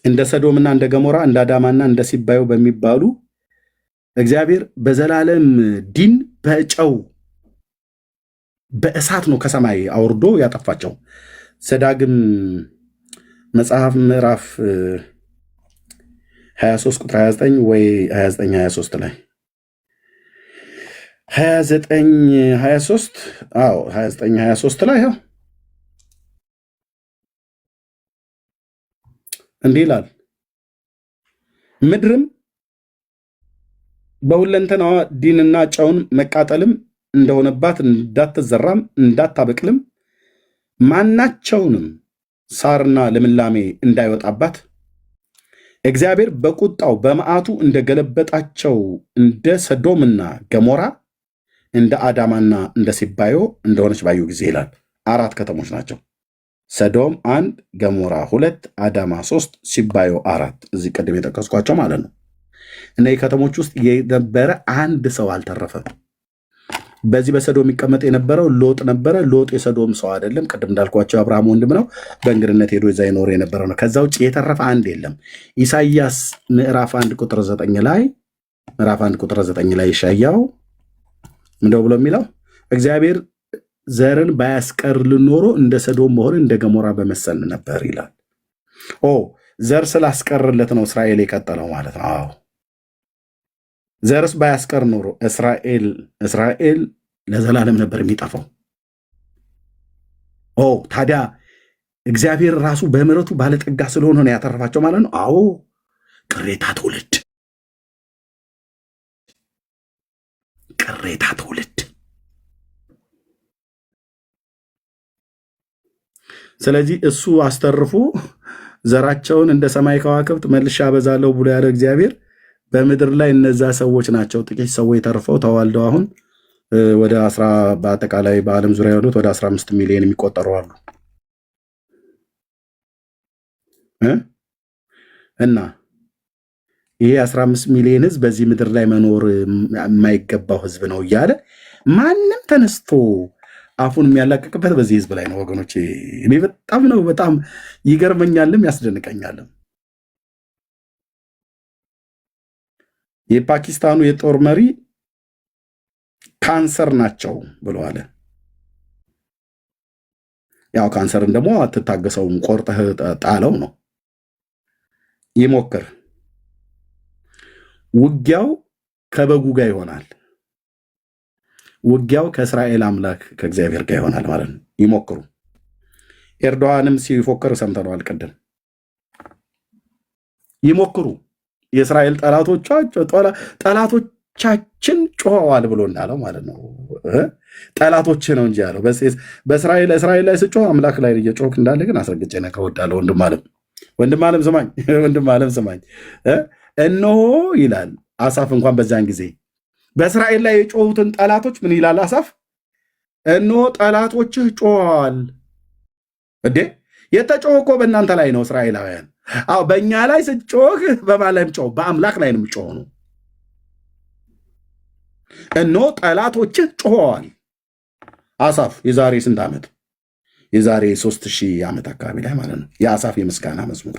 እንደ ሰዶምና እንደ ገሞራ እንደ አዳማና እንደ ሲባዮ በሚባሉ እግዚአብሔር በዘላለም ዲን በጨው በእሳት ነው ከሰማይ አውርዶ ያጠፋቸው። ዘዳግም መጽሐፍ ምዕራፍ 23 ቁጥር 29 ወይ 29 23 ላይ 29 23 29 23 ላይ ያው እንዲህ ይላል፣ ምድርም በሁለንተናዋ ዲንና ጨውን መቃጠልም እንደሆነባት እንዳትዘራም እንዳታበቅልም ማናቸውንም ሳርና ልምላሜ እንዳይወጣባት እግዚአብሔር በቁጣው በመዓቱ እንደገለበጣቸው እንደ ሰዶምና ገሞራ እንደ አዳማና እንደ ሲባዮ እንደሆነች ባዩ ጊዜ ይላል። 4 ከተሞች ናቸው። ሰዶም 1፣ ገሞራ 2፣ አዳማ 3፣ ሲባዮ 4። እዚህ ቅድም የጠቀስኳቸው ማለት ነው። እነዚህ ከተሞች ውስጥ የነበረ አንድ ሰው አልተረፈም። በዚህ በሰዶም የሚቀመጥ የነበረው ሎጥ ነበረ። ሎጥ የሰዶም ሰው አይደለም። ቅድም እንዳልኳቸው አብርሃም ወንድም ነው። በእንግድነት ሄዶ እዛ ይኖር የነበረ ነው። ከዛ ውጭ የተረፈ አንድ የለም። ኢሳይያስ ምዕራፍ 1 ቁጥር 9 ላይ ኢሳያው እንደው ብሎ የሚለው እግዚአብሔር ዘርን ባያስቀርልን ኖሮ እንደ ሰዶም መሆን እንደ ገሞራ በመሰል ነበር ይላል። ዘር ስላስቀርለት ነው እስራኤል የቀጠለው ማለት ነው። አዎ ዘርስ ባያስቀር ኖሮ እስራኤል ለዘላለም ነበር የሚጠፋው። ታዲያ እግዚአብሔር ራሱ በምሕረቱ ባለጠጋ ስለሆነ ነው ያተረፋቸው ማለት ነው። አዎ ቅሬታ ትውልድ። ስለዚህ እሱ አስተርፎ ዘራቸውን እንደ ሰማይ ከዋክብት መልሼ አበዛለሁ ብሎ ያለ እግዚአብሔር በምድር ላይ እነዛ ሰዎች ናቸው። ጥቂት ሰዎች ተርፈው ተዋልደው አሁን ወደ በአጠቃላይ በዓለም ዙሪያ ያሉት ወደ 15 ሚሊዮን የሚቆጠሩ አሉ እና ይሄ 15 ሚሊዮን ህዝብ በዚህ ምድር ላይ መኖር የማይገባው ህዝብ ነው እያለ ማንም ተነስቶ አፉን የሚያላቅቅበት በዚህ ህዝብ ላይ ነው ወገኖቼ። እኔ በጣም ይገርመኛልም ያስደንቀኛልም። የፓኪስታኑ የጦር መሪ ካንሰር ናቸው ብሎ አለ። ያው ካንሰርን ደግሞ አትታገሰውም፣ ቆርጠህ ጣለው ነው። ይሞክር። ውጊያው ከበጉ ጋር ይሆናል። ውጊያው ከእስራኤል አምላክ ከእግዚአብሔር ጋር ይሆናል ማለት ነው። ይሞክሩ። ኤርዶዋንም ሲፎክር ሰምተነዋል ቅድም። ይሞክሩ። የእስራኤል ጠላቶቻችን ጮኸዋል ብሎ እንዳለው ማለት ነው። ጠላቶች ነው እንጂ ያለው በእስራኤል ላይ ስጮህ አምላክ ላይ እየጮህክ እንዳለ ግን አስረግጬ ነግሬህ እወዳለሁ። ወንድም ዓለም ስማኝ። እነሆ ይላል አሳፍ እንኳን በዛን ጊዜ በእስራኤል ላይ የጮሁትን ጠላቶች ምን ይላል አሳፍ? እነሆ ጠላቶችህ ጮኸዋል። የተጮህ እኮ በእናንተ ላይ ነው እስራኤላውያን። በእኛ ላይ ስጮህ በማን ላይ ጮህ? በአምላክ ላይ ነው የምጮህ ነው። እነሆ ጠላቶችህ ጮኸዋል። አሳፍ የዛሬ ስንት ዓመት? የዛሬ 3000 ዓመት አካባቢ ላይ ማለት ነው። የአሳፍ የምስጋና መዝሙር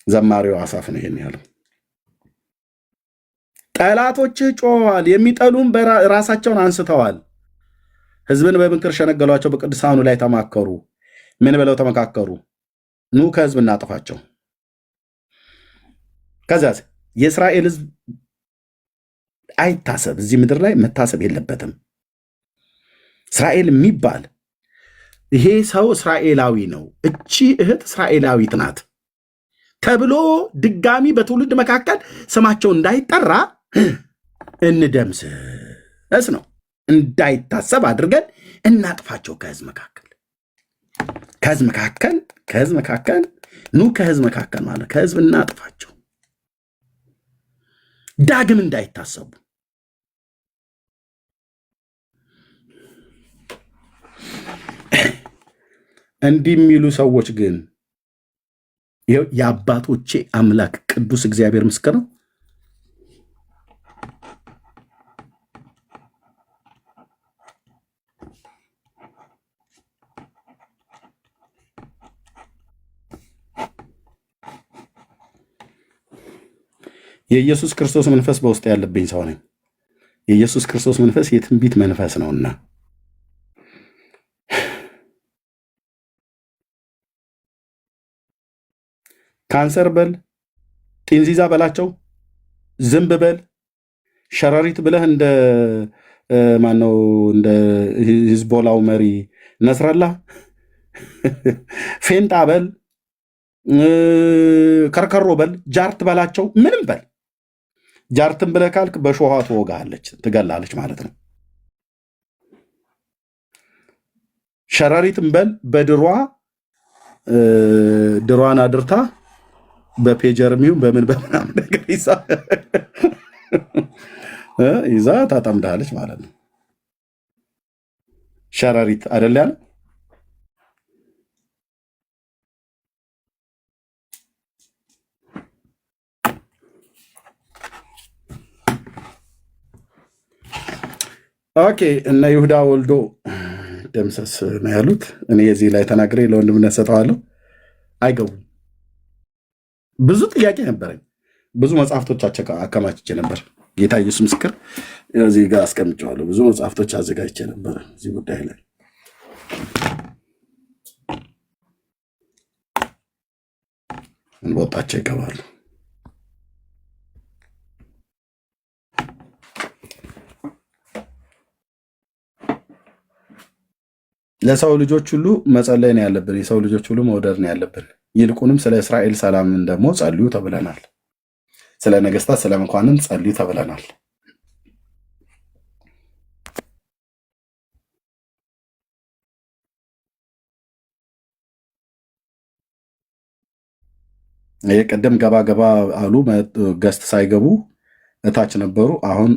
ዘማሪው አሳፍ ነው ይሄን ያለው። ጠላቶችህ ጮኸዋል፣ የሚጠሉም ራሳቸውን አንስተዋል። ሕዝብን በምክር ሸነገሏቸው፣ በቅዱሳኑ ላይ ተማከሩ። ምን ብለው ተመካከሩ? ኑ ከሕዝብ እናጥፋቸው። ከዚያ የእስራኤል ሕዝብ አይታሰብ፣ እዚህ ምድር ላይ መታሰብ የለበትም። እስራኤል የሚባል ይሄ ሰው እስራኤላዊ ነው፣ እቺ እህት እስራኤላዊት ናት ተብሎ ድጋሚ በትውልድ መካከል ስማቸው እንዳይጠራ እንደምስስ ነው። እንዳይታሰብ አድርገን እናጥፋቸው ከሕዝብ መካከል ኑ ከሕዝብ መካከል ማለት ከሕዝብ እናጥፋቸው፣ ዳግም እንዳይታሰቡ። እንዲህ የሚሉ ሰዎች ግን የአባቶቼ አምላክ ቅዱስ እግዚአብሔር ምስክር ነው። የኢየሱስ ክርስቶስ መንፈስ በውስጥ ያለብኝ ሰው ነኝ። የኢየሱስ ክርስቶስ መንፈስ የትንቢት መንፈስ ነውና ካንሰር በል፣ ጢንዚዛ በላቸው፣ ዝንብ በል፣ ሸረሪት ብለህ እንደ ማነው እንደ ሂዝቦላው መሪ ነስረላ ፌንጣ በል፣ ከርከሮ በል፣ ጃርት በላቸው፣ ምንም በል። ጃርትን ብለህ ካልክ በሾኋ ትወጋለች፣ ትገላለች ማለት ነው። ሸረሪትን በል በድሯ ድሯን አድርታ በፔጀርሚው በምን በምናምን ነገር ይዛ ታጠምዳለች ማለት ነው። ሸረሪት አይደል ያለ። ኦኬ እነ ይሁዳ ወልዶ ደምሰስ ነው ያሉት። እኔ የዚህ ላይ ተናግሬ ለወንድምነት ሰጠዋለሁ። አይገቡም። ብዙ ጥያቄ ነበረኝ። ብዙ መጽሐፍቶች አከማችቼ ነበር። ጌታ ኢየሱስ ምስክር፣ እዚህ ጋር አስቀምጨዋለሁ። ብዙ መጽሐፍቶች አዘጋጅቼ ነበር እዚህ ጉዳይ ላይ። እንወጣቸው ይገባሉ። ለሰው ልጆች ሁሉ መጸለይ ነው ያለብን። የሰው ልጆች ሁሉ መውደድ ነው ያለብን። ይልቁንም ስለ እስራኤል ሰላምን ደግሞ ጸልዩ ተብለናል። ስለ ነገስታት፣ ስለ መኳንንት ጸልዩ ተብለናል። ይህ ቅድም ገባ ገባ አሉ። ገስት ሳይገቡ እታች ነበሩ። አሁን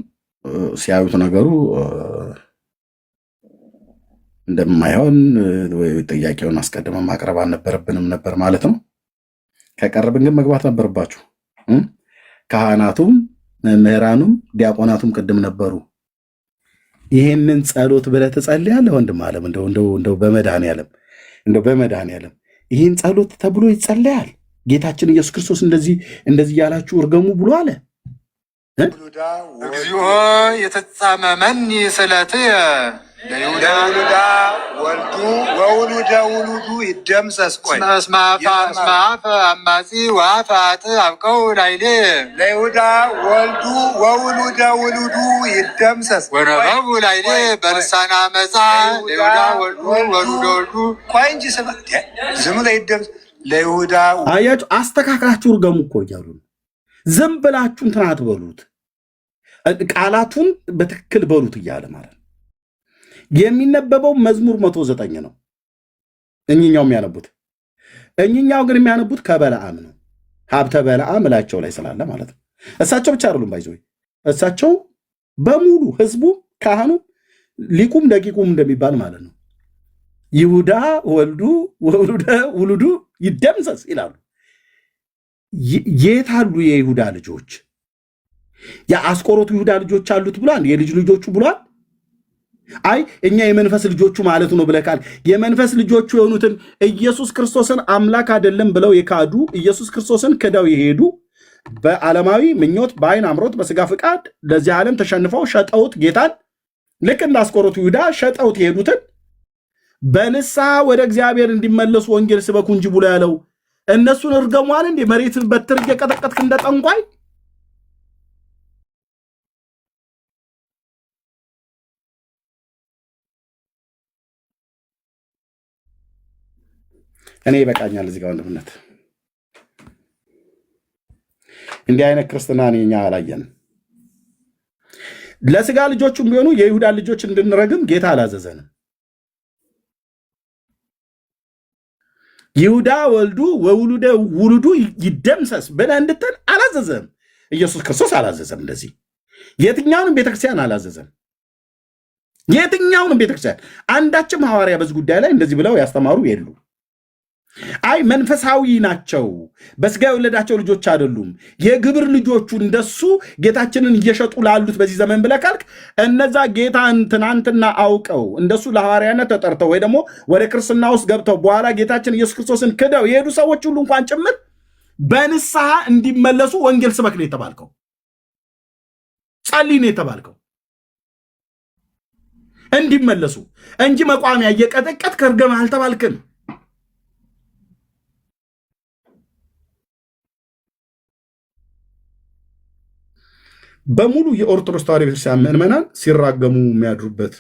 ሲያዩት ነገሩ እንደማይሆን ጥያቄውን አስቀድመን ማቅረብ አልነበረብንም ነበር ማለት ነው። ከቀረብን ግን መግባት ነበረባችሁ። ካህናቱም መምህራኑም ዲያቆናቱም ቅድም ነበሩ። ይህንን ጸሎት ብለህ ትጸልያለህ ወንድም አለም። እንደው በመድኃኔዓለም ይህን ጸሎት ተብሎ ይጸለያል። ጌታችን ኢየሱስ ክርስቶስ እንደዚህ ያላችሁ እርገሙ ብሎ አለ። እግዚኦ የተጻመመኒ ስለትየ ለይሁዳ ወልዱ ወውሉደ ውሉዱ ይደምሰስ። ቆይ እስመ አፈ አማጺ ወአፈ አጥእ አብቀው ላይሌ ለይሁዳ ወልዱ ወውሉደ ውሉዱ ይደምሰስ። ወነበቡ ላይሌ በልሳነ አመፃ ለይሁዳ ወልዱ ወሉደ ወልዱ። ቆይ እንጂ ዝም ብሎ ይደምሰስ ለይሁዳ። አያችሁ፣ አስተካክላችሁ እርገሙ እኮ እያሉ ነው። ዝም ብላችሁ እንትን አትበሉት፣ ቃላቱን በትክክል በሉት እያለ ማለት ነው። የሚነበበው መዝሙር 109 ነው። እኝኛው የሚያነቡት ግን የሚያነቡት ከበለዓም ነው። ሀብተ በለዓም እላቸው ላይ ስላለ ማለት ነው። እሳቸው ብቻ አይደሉም ባይዘው፣ እሳቸው በሙሉ ህዝቡ፣ ካህኑ፣ ሊቁም ደቂቁም እንደሚባል ማለት ነው። ይሁዳ ወልዱ ውሉዱ ይደምሰስ ይላሉ። የት አሉ የይሁዳ ልጆች? የአስቆሮቱ ይሁዳ ልጆች አሉት ብሏል። የልጅ ልጆቹ ብሏል። አይ እኛ የመንፈስ ልጆቹ ማለቱ ነው ብለካል። የመንፈስ ልጆቹ የሆኑትን ኢየሱስ ክርስቶስን አምላክ አይደለም ብለው የካዱ ኢየሱስ ክርስቶስን ክደው የሄዱ በዓለማዊ ምኞት፣ በአይን አምሮት፣ በስጋ ፍቃድ ለዚህ ዓለም ተሸንፈው ሸጠውት ጌታን ልክ እንዳስቆሮቱ ይሁዳ ሸጠውት የሄዱትን በንስሐ ወደ እግዚአብሔር እንዲመለሱ ወንጌል ስበኩ እንጂ ብሎ ያለው እነሱን እርገሟል እንዴ? መሬት በትር እየቀጠቀጥክ እንደ ጠንቋይ እኔ ይበቃኛል። እዚህ ጋር ወንድምነት እንዲህ አይነት ክርስትና እኛ አላየንም። ለስጋ ልጆቹም ቢሆኑ የይሁዳ ልጆች እንድንረግም ጌታ አላዘዘንም። ይሁዳ ወልዱ ወውሉደ ውሉዱ ይደምሰስ ብለህ እንድትል አላዘዘም። ኢየሱስ ክርስቶስ አላዘዘም። እንደዚህ የትኛውንም ቤተክርስቲያን አላዘዘም። የትኛውንም ቤተክርስቲያን አንዳችም ሐዋርያ በዚህ ጉዳይ ላይ እንደዚህ ብለው ያስተማሩ የሉ። አይ መንፈሳዊ ናቸው፣ በስጋ የወለዳቸው ልጆች አይደሉም፣ የግብር ልጆቹ እንደሱ ጌታችንን እየሸጡ ላሉት በዚህ ዘመን ብለህ ካልክ እነዛ ጌታን ትናንትና አውቀው እንደሱ ለሐዋርያነት ተጠርተው ወይ ደግሞ ወደ ክርስትና ውስጥ ገብተው በኋላ ጌታችን ኢየሱስ ክርስቶስን ክደው የሄዱ ሰዎች ሁሉ እንኳን ጭምር በንስሐ እንዲመለሱ ወንጌል ስበክ ነው የተባልከው፣ ጸልይ ነው የተባልከው፣ እንዲመለሱ እንጂ መቋሚያ እየቀጠቀጥ ከርገም አልተባልክም። በሙሉ የኦርቶዶክስ ተዋሕዶ ቤተክርስቲያን ምዕመናን ሲራገሙ የሚያድሩበት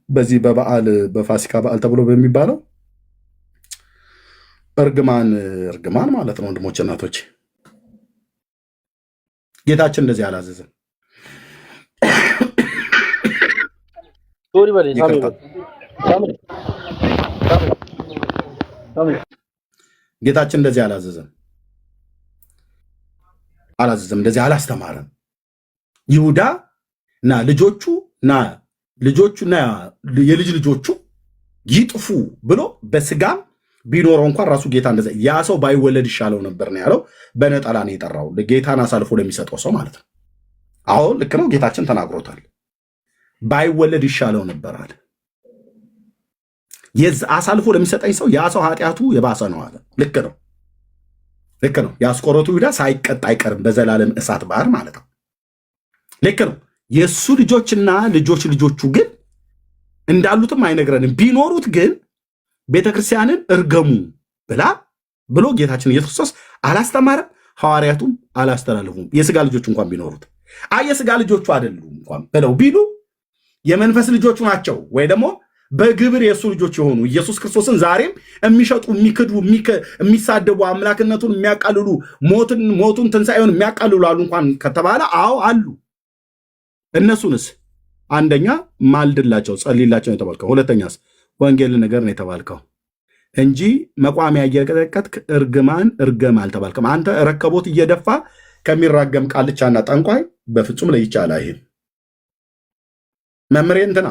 በዚህ በበዓል በፋሲካ በዓል ተብሎ በሚባለው እርግማን ማለት ነው። ወንድሞች እናቶች፣ ጌታችን እንደዚህ አላዘዘም። ጌታችን እንደዚህ አላዘዘም፣ እንደዚህ አላስተማረም። ይሁዳ እና ልጆቹና የልጅ ልጆቹ ይጥፉ ብሎ በስጋም ቢኖረው እንኳን ራሱ ጌታ እንደዛ ያ ሰው ባይወለድ ይሻለው ነበር ነው ያለው። በነጠላ ነው የጠራው፣ ጌታን አሳልፎ ለሚሰጠው ሰው ማለት ነው። አዎ ልክ ነው፣ ጌታችን ተናግሮታል። ባይወለድ ይሻለው ነበር አለ። አሳልፎ ለሚሰጠኝ ሰው ያ ሰው ኃጢአቱ የባሰ ነው አለ። ልክ ነው። የአስቆሮቱ ይሁዳ ሳይቀጣ አይቀርም በዘላለም እሳት ባህር ማለት ነው። ልክ ነው። የእሱ ልጆችና ልጆቹ ግን እንዳሉትም አይነግረንም። ቢኖሩት ግን ቤተክርስቲያንን እርገሙ ብሎ ጌታችን ኢየሱስ ክርስቶስ አላስተማረም፣ ሐዋርያቱም አላስተላለፉም። የስጋ ልጆቹ እንኳን ቢኖሩት የስጋ ልጆቹ አይደሉም እንኳን ብለው ቢሉ የመንፈስ ልጆቹ ናቸው ወይ ደግሞ በግብር የእሱ ልጆች የሆኑ ኢየሱስ ክርስቶስን ዛሬም የሚሸጡ የሚክዱ የሚሳደቡ አምላክነቱን የሚያቃልሉ ሞቱን ትንሣኤውን የሚያቃልሉ አሉ እንኳን ከተባለ አዎ አሉ። እነሱንስ አንደኛ ማልድላቸው ጸልይላቸው ነው የተባልከው። ሁለተኛስ ወንጌል ነገር ነው የተባልከው እንጂ መቋሚያ እየቀጠቀጥክ እርገም አልተባልክም። አንተ ረከቦት እየደፋ ከሚራገም ቃልቻና ጠንቋይ በፍጹም ለይቻላ። ይሄን መምሬ እንትና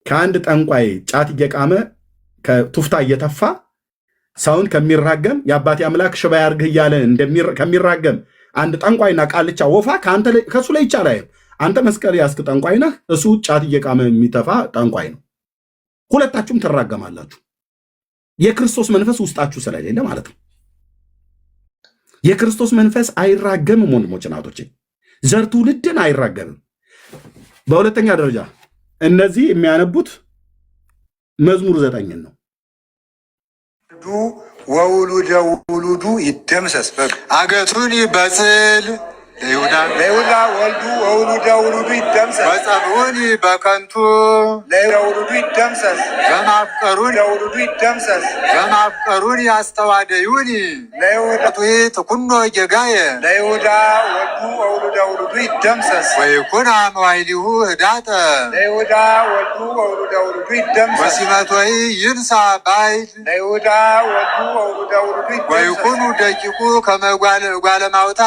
ከአንድ ጠንቋይ ጫት እየቃመ ከቱፍታ እየተፋ ሰውን ከሚራገም የአባቴ አምላክ ሽባ ያርግህ እያለ ከሚራገም አንድ ጠንቋይና ቃልቻ ወፋ ከሱ ላይ ይቻላል። አንተ መስቀል ያስክ ጠንቋይ ነህ፣ እሱ ጫት እየቃመ የሚተፋ ጠንቋይ ነው። ሁለታችሁም ትራገማላችሁ። የክርስቶስ መንፈስ ውስጣችሁ ስለሌለ ማለት ነው። የክርስቶስ መንፈስ አይራገምም ወንድሞች እናቶች፣ ዘር ትውልድን አይራገምም። በሁለተኛ ደረጃ እነዚህ የሚያነቡት መዝሙር 9 ነው። ወውሉደ ውሉዱ ይደምሰስ አገቱን በጽል ለይሁዳ ወልዱ ወውሉደ ውሉዱ ይደምሰስ በጸብዑኒ በከንቱ ለውሉዱ ይደምሰስ በማፍቀሩን ለውሉዱ ይደምሰስ በማፍቀሩን ያስተዋደዩኒ ለይሁዳ ትኩኖ ጌጋየ ለይሁዳ ወልዱ ወውሉደ ውሉዱ ይደምሰስ ወይኩን መዋዕሊሁ ህዳጠ ለይሁዳ ወልዱ ወውሉደ ውሉዱ ይደምሰስ ወሲመቶይ ይንሳ ባይል ለይሁዳ ወልዱ ወውሉደ ውሉዱ ይደምሰስ ወይኩኑ ደቂቁ ከመጓለ ማውታ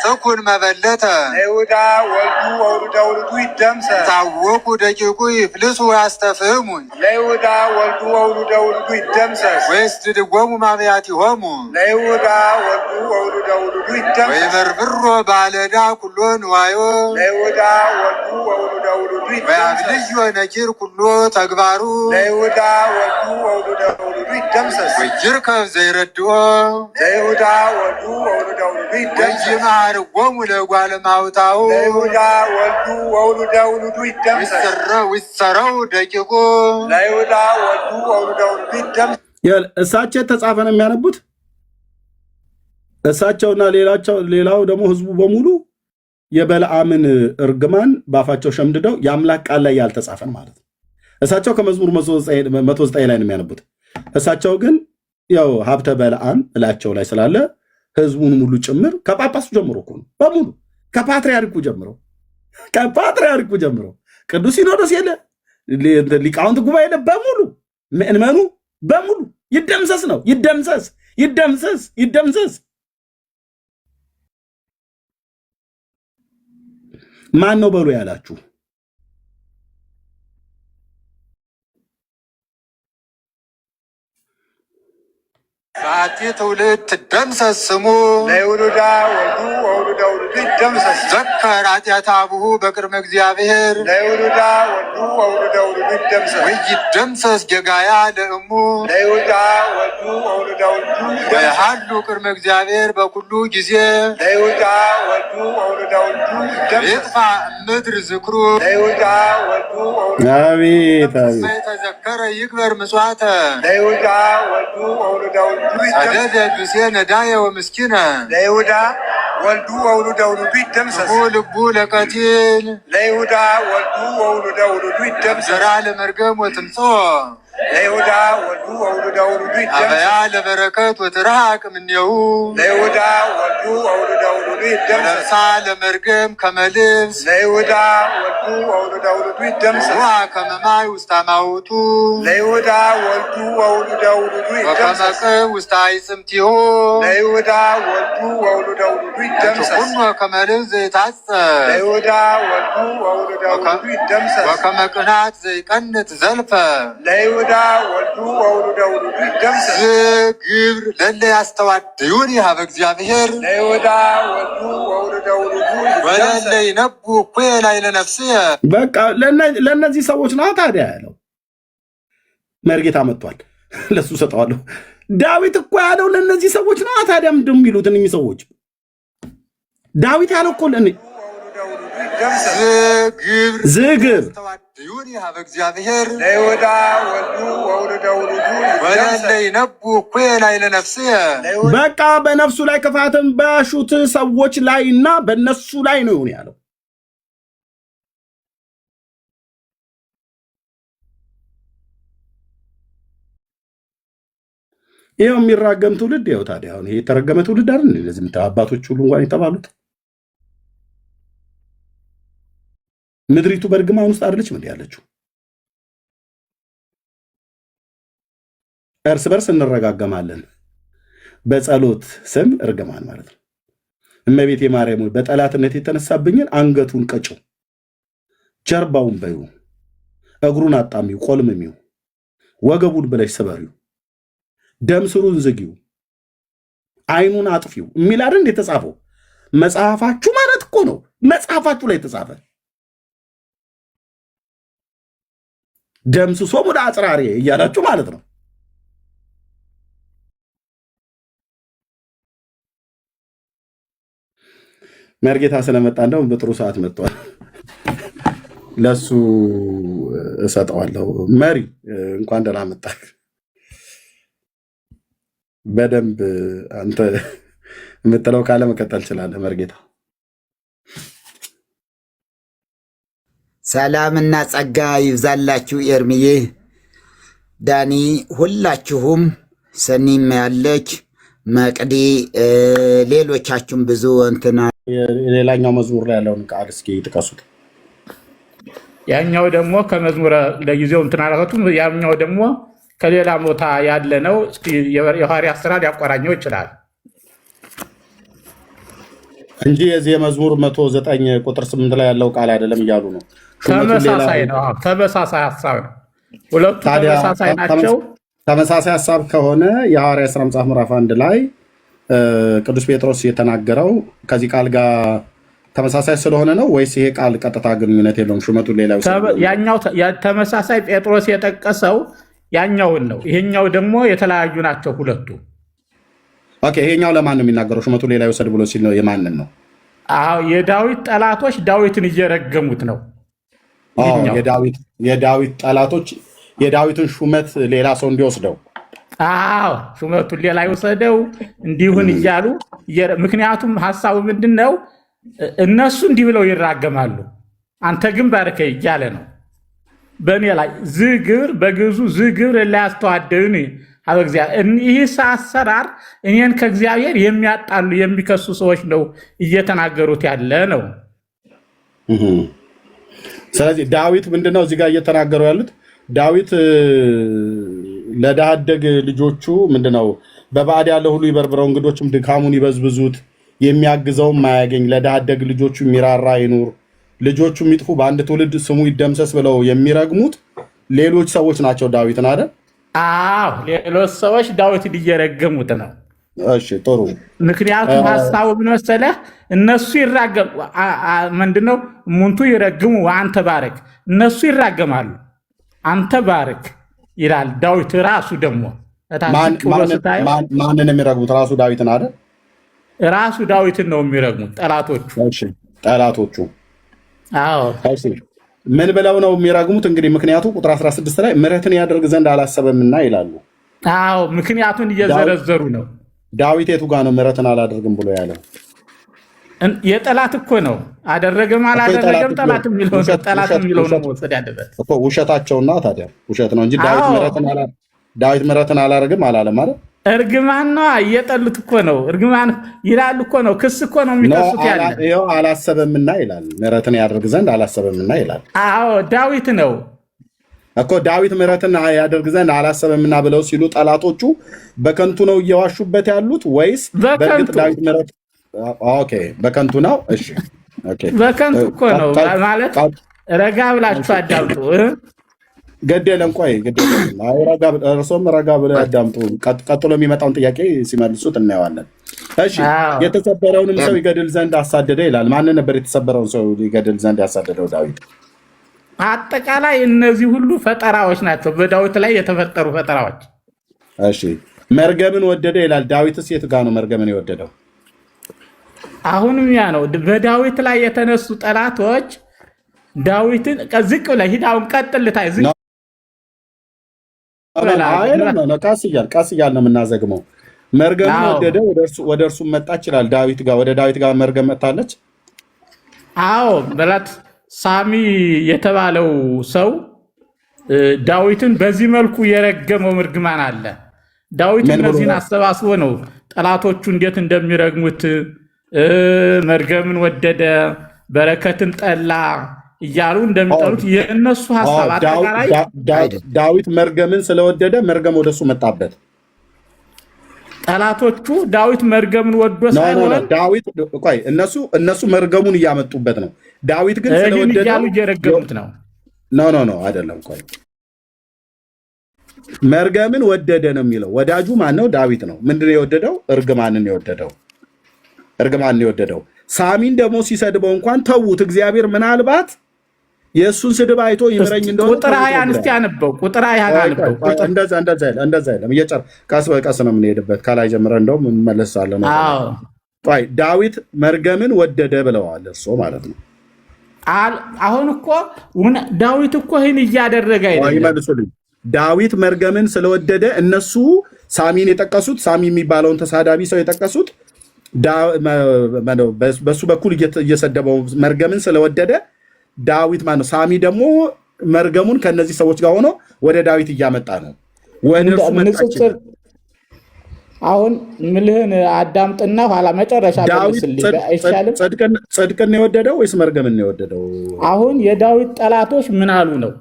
ተኩን መበለተ ለይሁዳ ወልዱ ወውሉደ ውሉዱ ይደምሰስ ታወቁ ደቂቁ ይፍልሱ ያስተፍህሙ ለይሁዳ ወልዱ ወውሉደ ውሉዱ ይደምሰስ ወይስድድጎሙ ማብያቲሆሙ ለይሁዳ ወልዱ ወውሉደ ውሉዱ ይደምሰስ ወይበርብሮ ባለዳ ኩሎ ንዋዮ ለይሁዳ ወልዱ ወውሉደ ውሉዱ ይደምሰስ ወያብልዮ ነኪር ኩሎ ተግባሩ ለይሁዳ ወልዱ ወውሉደ ውሉዱ ይደምሰስ ወይርከብ ዘይረድኦ ለይሁዳ ወልዱ ወውሉደ ውሉዱ ይደምሰስ ወይማርጎሙ ለጓለ ማውታው ለይሁዳ ወልዱ ወውሉደ ውሉዱ ይደምሰስ ወይሰረው ደቂቁ ለይሁዳ ወልዱ ወውሉደ ውሉዱ ይደምሰስ። እሳቸው የተጻፈ ነው የሚያነቡት። እሳቸውና ሌላው ደግሞ ህዝቡ በሙሉ የበለዓምን እርግማን ባፋቸው ሸምድደው የአምላክ ቃል ላይ ያልተጻፈን ማለት ነው። እሳቸው ከመዝሙር 109 ላይ ነው የሚያነቡት። እሳቸው ግን ያው ሀብተ በለዓም እላቸው ላይ ስላለ ህዝቡን ሙሉ ጭምር ከጳጳሱ ጀምሮ እኮ ነው በሙሉ ከፓትርያርኩ ጀምሮ ቅዱስ ሲኖዶስ የለ ሊቃውንት ጉባኤ የለ በሙሉ ምእመኑ በሙሉ ይደምሰስ ነው። ይደምሰስ። ማን ነው በሉ ያላችሁ? በአቲ ትውልድ ትደምሰስ ስሙ ለይሁዳ ወልዱ ወውሉደ ውሉዱ ይደምሰስ ዘከር ኃጢአተ አቡሁ በቅድመ እግዚአብሔር ለይሁዳ ወልዱ ወውሉደ ውሉዱ ይደምሰስ ወይደምሰስ ጌጋያ ለእሙ ለይሁዳ ወልዱ ወውሉደ ውሉዱ ወይሃሉ ቅድመ እግዚአብሔር በኩሉ ጊዜ ለይሁዳ ወልዱ ወውሉደ ውሉዱ ይደምሰስ ይጥፋ ምድር ዝክሩ ለይሁዳ ወልዱ ወውሉደ አቤት ተዘከረ ይክበር ምጽዋተ ለይሁዳ ወልዱ ወውሉደ ውሉዱ አደደ ብእሴ ነዳየ ወምስኪነ ለይሁዳ ወልዱ ወውሉደ ውሉዱ ይደምሰስ ልቡ ለቀቲል ለይሁዳ ወልዱ ወውሉደ ውሉዱ ይደምሰስ ዘራ ለመርገም ወትምጽኦ ለይሁዳ ወልዱ ወውሉደ ውሉዱ ይደምሰስ አበያ ለበረከት ወትርሐቅ እምኔሁ ለይሁዳ ወልዱ ወውሉደ ውሉዱ ይደምሰስ ነፍሳ ለመርገም ከመልብስ ለይሁዳ ወልዱ ወውሉደ ውሉዱ ይደምሰስ ዋ ከመማይ ውስተ አማውቱ ለይሁዳ ወልዱ ወውሉደ ውሉዱ ይደምሰስ ወከመቅብ ውስተ አይጽምቲሁ ለይሁዳ ወልዱ ወውሉደ ውሉዱ ይደምሰስ ኩኖ ከመልብስ ዘይታጸ ለይሁዳ ወልዱ ወውሉደ ውሉዱ ይደምሰስ ወከመቅናት ዘይቀንት ዘልፈ ለይሁዳ ወልዱ ወውሉደ ውሉዱ ይደምሰስ ግብር ለለ ያስተዋድዩኒ ሀበ እግዚአብሔር ለይሁዳ ወልዱ ወውሉደ ውሉዱ ይደምሰስ ወለለ ይነቡ እኩየ ላዕለ ነፍስየ። በቃ ለእነዚህ ሰዎች ነው ታዲያ ያለው። መርጌታ መጥቷል፣ ለሱ ሰጠዋለሁ። ዳዊት እኮ ያለው ለእነዚህ ሰዎች ነው ታዲያ። ምንድን የሚሉት እነዚህ ሰዎች? ዳዊት ያለው እኮ ዝግብ ዩኒ ሀበ እግዚአብሔር ለይሁዳ ወልዱ ወውሉደ ውሉዱ ወለለ ይነቡ እኩየ ላዕለ ነፍስየ። በቃ በነፍሱ ላይ ክፋትን በሹት ሰዎች ላይ እና በነሱ ላይ ነው ይሁን ያለው። ይኸው የሚራገም ትውልድ ይኸው ታዲያ አሁን ይሄ የተረገመ ትውልድ አይደል? ለዚህ አባቶች ሁሉ እንኳን የተባሉት ምድሪቱ በእርግማን ውስጥ አይደለች ምን ያለችው? እርስ በርስ እንረጋገማለን። በጸሎት ስም እርግማን ማለት ነው። እመቤቴ ማርያም በጠላትነት የተነሳብኝን አንገቱን ቀጭው፣ ጀርባውን በዩ፣ እግሩን አጣሚው፣ ቆልምሚው፣ ወገቡን ብለሽ ስበሪው፣ ደም ስሩን ዝጊው፣ አይኑን አጥፊው የሚል አይደል የተጻፈው? መጽሐፋችሁ ማለት እኮ ነው። መጽሐፋችሁ ላይ የተጻፈ ደምስሶ ወደ አጽራሪ እያላችሁ ማለት ነው። መርጌታ ስለመጣ እንደውም በጥሩ ሰዓት መጥቷል። ለሱ እሰጠዋለሁ። መሪ እንኳን ደህና መጣህ። በደንብ አንተ የምትለው ካለ መቀጠል ትችላለህ መርጌታ። ሰላምና ጸጋ ይብዛላችሁ። ኤርምዬ፣ ዳኒ፣ ሁላችሁም፣ ሰኒም ያለች መቅዲ፣ ሌሎቻችሁም ብዙ እንትና ሌላኛው መዝሙር ላይ ያለውን ቃል እስኪ ጥቀሱት። ያኛው ደግሞ ከመዝሙረ ለጊዜው እንትና አላቱም፣ ያኛው ደግሞ ከሌላ ቦታ ያለ ነው። እስኪ የሐዋርያት ሥራ ሊያቆራኘው ይችላል እንጂ የዚህ የመዝሙር 109 ቁጥር 8 ላይ ያለው ቃል አይደለም እያሉ ነው። ተመሳሳይ ነው። ተመሳሳይ ሐሳብ ነው። ሁለቱ ተመሳሳይ ናቸው። ተመሳሳይ ሐሳብ ከሆነ የሐዋርያት ሥራ መጽሐፍ ምዕራፍ 1 ላይ ቅዱስ ጴጥሮስ የተናገረው ከዚህ ቃል ጋር ተመሳሳይ ስለሆነ ነው ወይስ ይሄ ቃል ቀጥታ ግንኙነት የለውም? ሹመቱን ሌላ ያኛው ተመሳሳይ ጴጥሮስ የጠቀሰው ያኛውን ነው። ይሄኛው ደግሞ የተለያዩ ናቸው ሁለቱ። ኦኬ፣ ይሄኛው ለማን ነው የሚናገረው? ሹመቱ ሌላ ይውሰድ ብሎ ሲል ነው የማንን ነው? አዎ፣ የዳዊት ጠላቶች ዳዊትን እየረገሙት ነው። የዳዊት ጠላቶች የዳዊትን ሹመት ሌላ ሰው እንዲወስደው፣ አዎ ሹመቱን ሌላ ይወሰደው እንዲሁን እያሉ ምክንያቱም ሐሳቡ ምንድን ነው? እነሱ እንዲህ ብለው ይራገማሉ፣ አንተ ግን ባርከኝ እያለ ነው። በእኔ ላይ ዝግብር በግዙ ዝግብር ላያስተዋደዩን አበ እግዚአብሔር። ይህ አሰራር እኔን ከእግዚአብሔር የሚያጣሉ የሚከሱ ሰዎች ነው እየተናገሩት ያለ ነው። ስለዚህ ዳዊት ምንድነው እዚህ ጋር እየተናገሩ ያሉት? ዳዊት ለድሃ አደግ ልጆቹ ምንድነው በባዕድ ያለ ሁሉ ይበርብረው፣ እንግዶችም ድካሙን ይበዝብዙት፣ የሚያግዘውም ማያገኝ፣ ለድሃ አደግ ልጆቹ የሚራራ ይኑር፣ ልጆቹ የሚጥፉ በአንድ ትውልድ ስሙ ይደምሰስ ብለው የሚረግሙት ሌሎች ሰዎች ናቸው ዳዊትን አይደል? አዎ ሌሎች ሰዎች ዳዊትን እየረገሙት ነው። እሺ ጥሩ። ምክንያቱም ሐሳቡ ምን መሰለህ? እነሱ ይራገሙ ምንድነው ሙንቱ ይረግሙ አንተ ባረክ፣ እነሱ ይራገማሉ አንተ ባረክ ይላል ዳዊት ራሱ። ደግሞ ማንን የሚረግሙት? ራሱ ዳዊትን አይደል? ራሱ ዳዊትን ነው የሚረግሙት ጠላቶቹ። እሺ ጠላቶቹ። አዎ ምን ብለው ነው የሚረግሙት? እንግዲህ ምክንያቱ ቁጥር 16 ላይ ምሕረትን ያደርግ ዘንድ አላሰበምና ይላሉ። አዎ ምክንያቱን እየዘረዘሩ ነው። ዳዊት የቱ ጋር ነው ምሕረትን አላደርግም ብሎ ያለው? የጠላት እኮ ነው። አደረገም አላደረገም ጠላት የሚለው ነው መውሰድ ያለበት እኮ ውሸታቸውና ታዲያ ውሸት ነው እንጂ ዳዊት ምሕረትን አላደርግም አላለም ማለት እርግማን ነው። እየጠሉት እኮ ነው። እርግማን ይላሉ እኮ ነው። ክስ እኮ ነው የሚከሱት ያለ ይኸው አላሰበምና ይላል። ምሕረትን ያደርግ ዘንድ አላሰበምና ይላል። አዎ ዳዊት ነው እኮ ዳዊት ምሕረትን ያደርግ ዘንድ አላሰበምና ብለው ሲሉ ጠላቶቹ በከንቱ ነው እየዋሹበት ያሉት ወይስ በእርግጥ ዳዊት ምሕረት ኦኬ በከንቱ ነው? እሺ ኦኬ በከንቱ እኮ ነው ማለት ረጋ ብላችሁ አዳምጡ። ገደለን ቆይ ገደለን እርሶም ረጋ ብለው ያዳምጡ። ቀጥሎ የሚመጣውን ጥያቄ ሲመልሱት እናየዋለን። እሺ የተሰበረውንም ሰው ይገድል ዘንድ አሳደደ ይላል። ማንን ነበር የተሰበረውን ሰው ይገድል ዘንድ ያሳደደው? ዳዊት። አጠቃላይ እነዚህ ሁሉ ፈጠራዎች ናቸው፣ በዳዊት ላይ የተፈጠሩ ፈጠራዎች። እሺ መርገምን ወደደ ይላል። ዳዊትስ የት ጋር ነው መርገምን የወደደው? አሁንም ያ ነው። በዳዊት ላይ የተነሱ ጠላቶች ዳዊትን ዝቅ ብለህ ሂድ አሁን ቀጥልታይ ዝቅ ቀስ እያልን ነው የምናዘግመው። መርገምን ወደደ ወደ እርሱ መጣች ይላል። ዳዊት ጋር ወደ ዳዊት ጋር መርገም መጣለች። አዎ በላት ሳሚ የተባለው ሰው ዳዊትን በዚህ መልኩ የረገመው እርግማን አለ። ዳዊት እነዚህን አሰባስቦ ነው ጠላቶቹ እንዴት እንደሚረግሙት መርገምን ወደደ በረከትን ጠላ እያሉ እንደሚጠሩት የእነሱ ሐሳብ አጠቃላይ ዳዊት መርገምን ስለወደደ መርገም ወደሱ መጣበት። ጠላቶቹ ዳዊት መርገምን ወዶ ሳይሆን ዳዊት ቆይ እነሱ መርገሙን እያመጡበት ነው። ዳዊት ግን ስለወደደ እያሉ እየረገሙት ነው። ኖ አይደለም። ቆይ መርገምን ወደደ ነው የሚለው። ወዳጁ ማን ነው? ዳዊት ነው። ምንድነው የወደደው? እርግማንን የወደደው። ሳሚን ደግሞ ሲሰድበው እንኳን ተዉት። እግዚአብሔር ምናልባት የእሱን ስድብ አይቶ ይምረኝ እንደሆነ ቁጥር 20 እስቲ አነበው። ቁጥር 20 አነበው። እንደዛ አይለም። ቀስ በቀስ ነው የምንሄድበት። ከላይ ጀምረን እንደውም እንመለሳለን። አዎ ዳዊት መርገምን ወደደ ብለዋል እርሶ ማለት ነው። አሁን እኮ ዳዊት እኮ ይህን እያደረገ አይደለም። ይመልሱልኝ። ዳዊት መርገምን ስለወደደ እነሱ ሳሚን የጠቀሱት ሳሚ የሚባለውን ተሳዳቢ ሰው የጠቀሱት በሱ በኩል እየሰደበው መርገምን ስለወደደ ዳዊት ማነው ሳሚ ደግሞ መርገሙን ከነዚህ ሰዎች ጋር ሆኖ ወደ ዳዊት እያመጣ ነው። ንጽጽር አሁን ምልህን አዳምጥና ኋላ መጨረሻ መልስልኝ አይሻልም? ጽድቅን የወደደው ወይስ መርገምን የወደደው? አሁን የዳዊት ጠላቶች ምን አሉ ነው?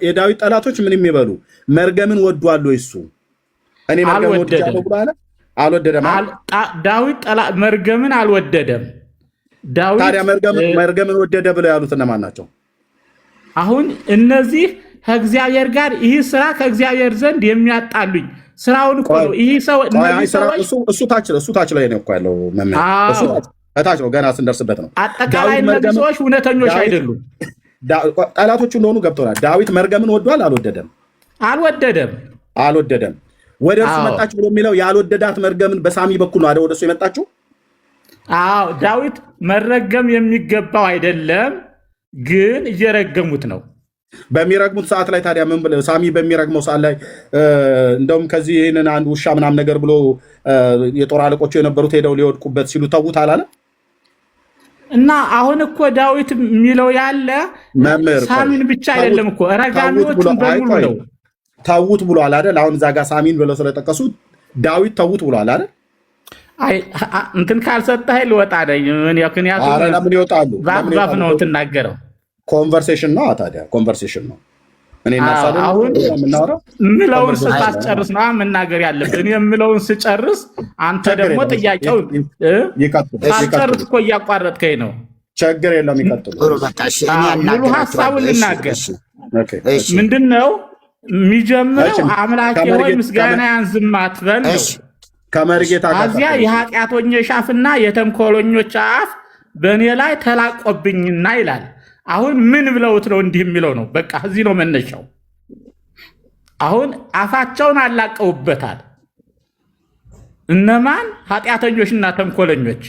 የዳዊት ጠላቶች ምን የሚበሉ መርገምን ወዷል ወይ? እሱ እኔ መርገምን ወድጃለሁ ብሎ አለ። አልወደደም። ዳዊት መርገምን አልወደደም። ታዲያ መርገምን ወደደ ብለው ያሉት እነማን ናቸው? አሁን እነዚህ ከእግዚአብሔር ጋር ይህ ስራ ከእግዚአብሔር ዘንድ የሚያጣሉኝ ስራውን እኮ ነው። ይህ ሰው እሱ ታች ላይ ነው እኮ ያለው መምህር፣ እታች ነው ገና ስንደርስበት ነው። አጠቃላይ እነዚህ ሰዎች እውነተኞች አይደሉም። ጠላቶቹ እንደሆኑ ገብቶናል። ዳዊት መርገምን ወዷል? አልወደደም። ወደ እርሱ መጣች ብሎ የሚለው ያልወደዳት መርገምን በሳሚ በኩል ነው ወደ እሱ የመጣችው። አዎ ዳዊት መረገም የሚገባው አይደለም፣ ግን እየረገሙት ነው። በሚረግሙት ሰዓት ላይ ታዲያ ምን ብለው ሳሚ በሚረግመው ሰዓት ላይ እንደውም ከዚህ ይህንን አንድ ውሻ ምናምን ነገር ብሎ የጦር አለቆቹ የነበሩት ሄደው ሊወድቁበት ሲሉ ተዉት አላለ? እና አሁን እኮ ዳዊት የሚለው ያለ ሳሚን ብቻ አይደለም እኮ ረጋሚዎቹን በሙሉ ነው። ተዉት ብሏል አይደል? አሁን እዛ ጋር ሳሚን ብለው ስለጠቀሱት ዳዊት ተዉት ብሏል አይደል? አይ እንትን ካልሰጠህ ልወጣ ነኝ። ምክንያቱም ለምን ይወጣሉ? ባፍ ነው ትናገረው። ኮንቨርሴሽን ነው ታዲያ፣ ኮንቨርሴሽን ነው። እኔ አሁን ምለውን ስታስጨርስ ነው መናገር ያለብን። የምለውን ስጨርስ አንተ ደግሞ ጥያቄው ሳስጨርስ እኮ እያቋረጥከኝ ነው። ችግር የለም ይቀጥሉ። ሙሉ ሀሳቡን ልናገር። ምንድን ነው የሚጀምረው? አምላኬ ሆይ ምስጋና ያንዝም አትበል ነው። ከዚያ የኃጢአተኞች አፍና የተንኮለኞች አፍ በእኔ ላይ ተላቆብኝና ይላል። አሁን ምን ብለውት ነው እንዲህ የሚለው ነው? በቃ እዚህ ነው መነሻው። አሁን አፋቸውን አላቀውበታል። እነማን? ኃጢአተኞችና ተንኮለኞች።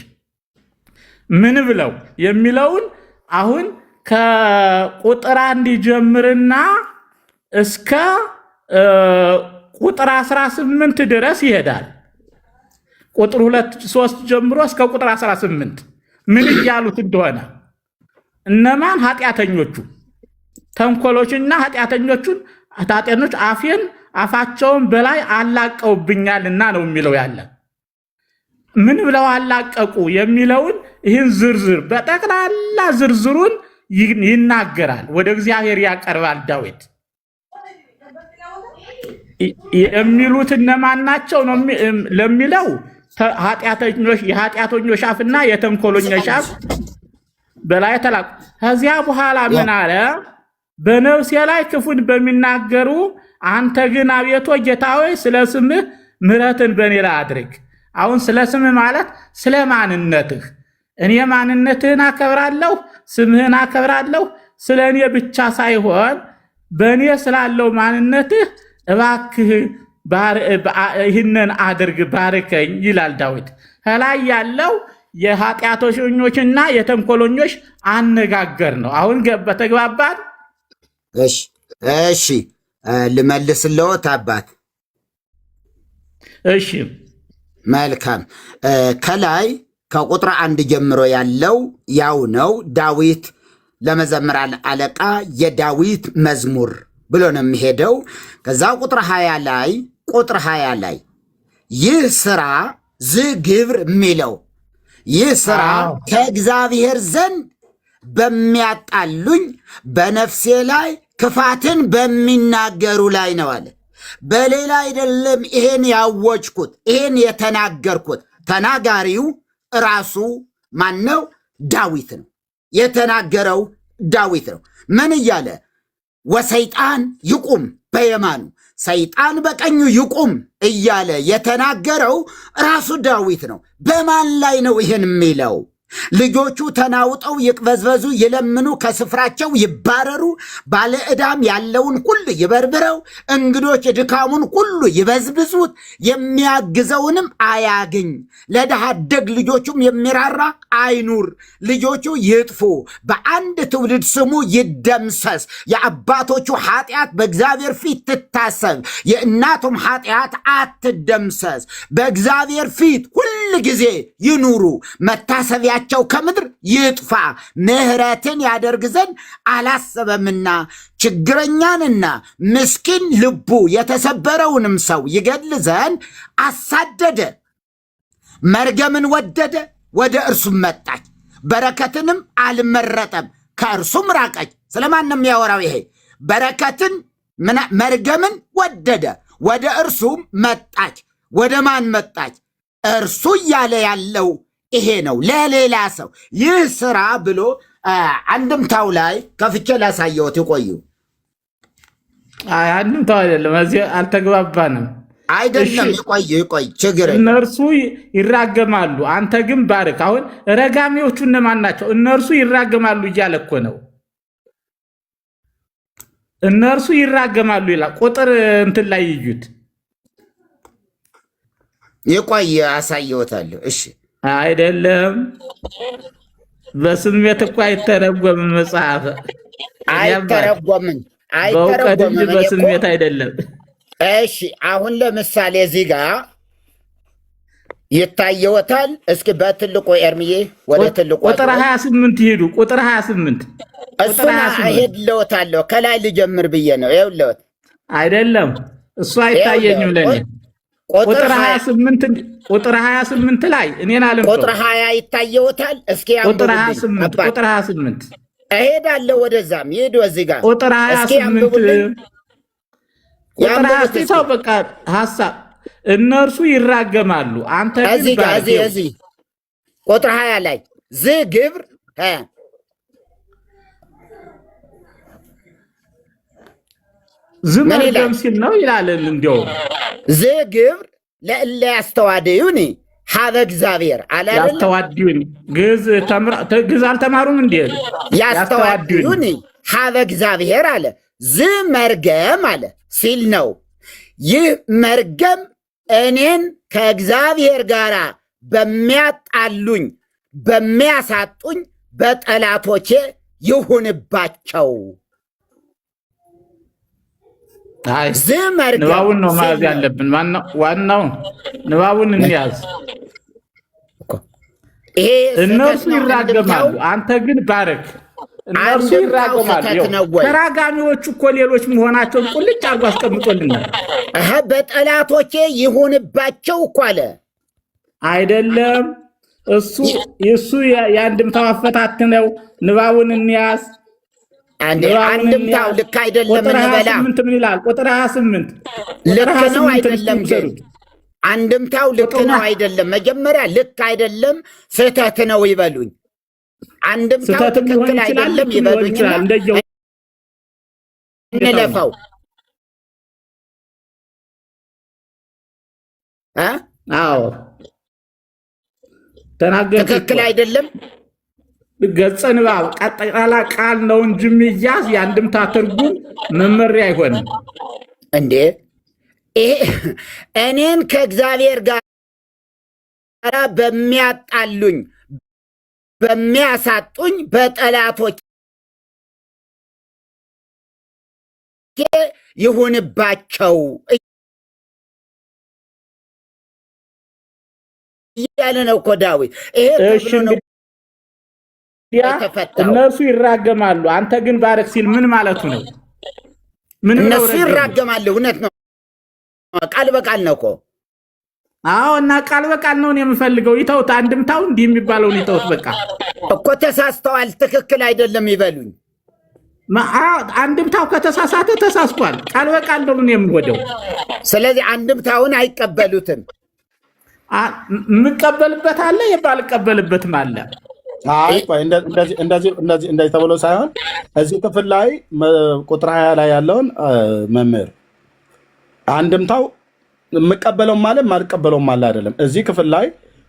ምን ብለው የሚለውን አሁን ከቁጥር 1 ጀምርና እስከ ቁጥር 18 ድረስ ይሄዳል። ቁጥር 2-3 ጀምሮ እስከ ቁጥር 18 ምን እያሉት እንደሆነ እነማን ኃጢአተኞቹ ተንኮሎችና ኃጢአተኞቹን አፋቸውን በላይ አላቀውብኛልና ነው የሚለው ያለ። ምን ብለው አላቀቁ የሚለውን ይህን ዝርዝር በጠቅላላ ዝርዝሩን ይናገራል። ወደ እግዚአብሔር ያቀርባል ዳዊት። የሚሉት እነማን ናቸው ነው ለሚለው የኃጢአተኞች አፍና የተንኮለኞች አፍ በላይ ተላቁ። ከዚያ በኋላ ምን አለ? በነፍሴ ላይ ክፉን በሚናገሩ አንተ ግን አቤቱ ጌታ ሆይ ስለ ስምህ ምሕረትን በእኔ ላይ አድርግ። አሁን ስለ ስምህ ማለት ስለ ማንነትህ፣ እኔ ማንነትህን አከብራለሁ፣ ስምህን አከብራለሁ። ስለ እኔ ብቻ ሳይሆን በእኔ ስላለው ማንነትህ እባክህ ይህንን አድርግ፣ ባርከኝ ይላል ዳዊት። ከላይ ያለው የኃጢአተኞችና የተንኮለኞች አነጋገር ነው። አሁን በተግባባን? እሺ ልመልስልዎት አባት። እሺ መልካም። ከላይ ከቁጥር 1 ጀምሮ ያለው ያው ነው። ዳዊት ለመዘምራን አለቃ የዳዊት መዝሙር ብሎ ነው የሚሄደው። ከዛ ቁጥር 20 ላይ ይህ ስራ ዝግብር የሚለው ይህ ስራ ከእግዚአብሔር ዘንድ በሚያጣሉኝ በነፍሴ ላይ ክፋትን በሚናገሩ ላይ ነው አለ። በሌላ አይደለም ይሄን ያወጅኩት፣ ይሄን የተናገርኩት። ተናጋሪው ራሱ ማነው? ዳዊት ነው። የተናገረው ዳዊት ነው። ምን እያለ? ወሰይጣን ይቁም በየማኑ ሰይጣን በቀኙ ይቁም እያለ የተናገረው ራሱ ዳዊት ነው። በማን ላይ ነው ይህን የሚለው? ልጆቹ ተናውጠው ይቅበዝበዙ፣ ይለምኑ፣ ከስፍራቸው ይባረሩ፣ ባለ ዕዳም ያለውን ሁሉ ይበርብረው፣ እንግዶች ድካሙን ሁሉ ይበዝብዙት፣ የሚያግዘውንም አያግኝ፣ ለድሃ አደግ ልጆቹም የሚራራ አይኑር፣ ልጆቹ ይጥፉ፣ በአንድ ትውልድ ስሙ ይደምሰስ፣ የአባቶቹ ኃጢአት በእግዚአብሔር ፊት ትታሰብ፣ የእናቱም ኃጢአት አትደምሰስ፣ በእግዚአብሔር ፊት ሁል ጊዜ ይኑሩ፣ መታሰቢያቸው ከምድር ይጥፋ፣ ምሕረትን ያደርግ ዘንድ አላሰበምና ችግረኛንና ምስኪን ልቡ የተሰበረውንም ሰው ይገድል ዘንድ አሳደደ። መርገምን ወደደ፣ ወደ እርሱም መጣች፣ በረከትንም አልመረጠም፣ ከእርሱም ራቀች። ስለማን ነው የሚያወራው ይሄ? በረከትን መርገምን ወደደ፣ ወደ እርሱም መጣች። ወደ ማን መጣች? እርሱ እያለ ያለው ይሄ ነው። ለሌላ ሰው ይህ ስራ ብሎ አንድምታው ላይ ከፍቼ ላሳየዎት። ይቆዩ። አንድምታው አይደለም፣ እዚህ አልተግባባንም። አይደለም፣ ይቆይ፣ ችግር እነርሱ ይራገማሉ፣ አንተ ግን ባርክ። አሁን ረጋሚዎቹ እነማን ናቸው? እነርሱ ይራገማሉ እያለ እኮ ነው። እነርሱ ይራገማሉ ይላል። ቁጥር እንትን ላይ ይዩት። ይቆይ፣ አሳየዎታለሁ። እሺ አይደለም፣ በስሜት እኮ አይተረጎምም። መጽሐፍ አይተረጎምም፣ በእውቀት እንጂ በስሜት አይደለም። እሺ አሁን ለምሳሌ እዚህ ጋር ይታየዎታል። እስኪ በትልቁ ኤርምዬ ወደ ትልቁ ቁጥር 28 ይሄዱ። ቁጥር 28 እሱን እሄድልዎታለሁ። ከላይ ልጀምር ብዬ ነው። ይኸውልዎት። አይደለም፣ እሱ አይታየኝም ለኔ። ቁጥር 28 ላይ እኔን አለም። ቁጥር 20 ይታየዎታል። እስኪ ቁጥር 28 እሄዳለሁ ወደዛም ይሄዱ። እዚህ ጋር ቁጥር 28 ቁጥር 28 በቃ ሐሳብ እነርሱ ይራገማሉ፣ አንተ ግን እዚህ ቁጥር 20 ላይ ዝግብር ዝመርገም ሲል ነው ይላል። እንዲያው ዝግብር ለእለ ያስተዋድዩኒ ሀበ እግዚአብሔር አለ። ያስተዋድዩኒ ግዕዝ አልተማሩም እንዴ? ያስተዋድዩኒ ሀበ እግዚአብሔር አለ። ዝመርገም አለ ሲል ነው። ይህ መርገም እኔን ከእግዚአብሔር ጋር በሚያጣሉኝ በሚያሳጡኝ በጠላቶቼ ይሁንባቸው። ንባቡን ነው መያዝ ያለብን። ዋናው ንባቡን እንያዝ። እነርሱ ይራገማሉ፣ አንተ ግን ባረክ። እነርሱ ይራገማሉ። ተራጋሚዎቹ እኮ ሌሎች መሆናቸውን ቁልጭ አድርጎ አስቀምጦልናል። በጠላቶቼ ይሁንባቸው እኮ አለ አይደለም። እሱ የአንድምታው አፈታት ነው። ንባቡን እንያዝ። አንድምታው ልክ አይደለም እንበላ። ምን ይላል? ቁጥር 28 ልክ ነው አይደለም? ግን አንድምታው ልክ ነው አይደለም? መጀመሪያ ልክ አይደለም ስህተት ነው ይበሉኝ። አንድምታው ትክክል አይደለም ይበሉኝ። እንለፈው። አዎ ተናገር። ትክክል አይደለም። ገጸ ንባብ ቀጥላ ቃል ነው እንጂ የሚያዝ የአንድምታ ትርጉም መመሪያ አይሆንም እንዴ? እኔን ከእግዚአብሔር ጋር በሚያጣሉኝ በሚያሳጡኝ በጠላቶች ይሁንባቸው እያለ ነው እኮ ዳዊት። ይሄ ነው እነርሱ ይራገማሉ፣ አንተ ግን ባረክ ሲል ምን ማለቱ ነው? እነሱ ይራገማሉ። እውነት ነው፣ ቃል በቃል ነው እኮ። አዎ፣ እና ቃል በቃል ነው የምፈልገው። ይተውት፣ አንድምታው እንዲህ የሚባለውን ይተውት። በቃ እኮ ተሳስተዋል፣ ትክክል አይደለም ይበሉኝ። አንድምታው ከተሳሳተ ተሳስቷል። ቃል በቃል ነው የምወደው። ስለዚህ አንድምታውን አይቀበሉትም። የምቀበልበት አለ፣ የማልቀበልበትም አለ። እንደዚህ ተብሎ ሳይሆን እዚህ ክፍል ላይ ቁጥር 20 ላይ ያለውን መምህር አንድምታው የምቀበለውም አለ የማልቀበለውም አለ አይደለም። እዚህ ክፍል ላይ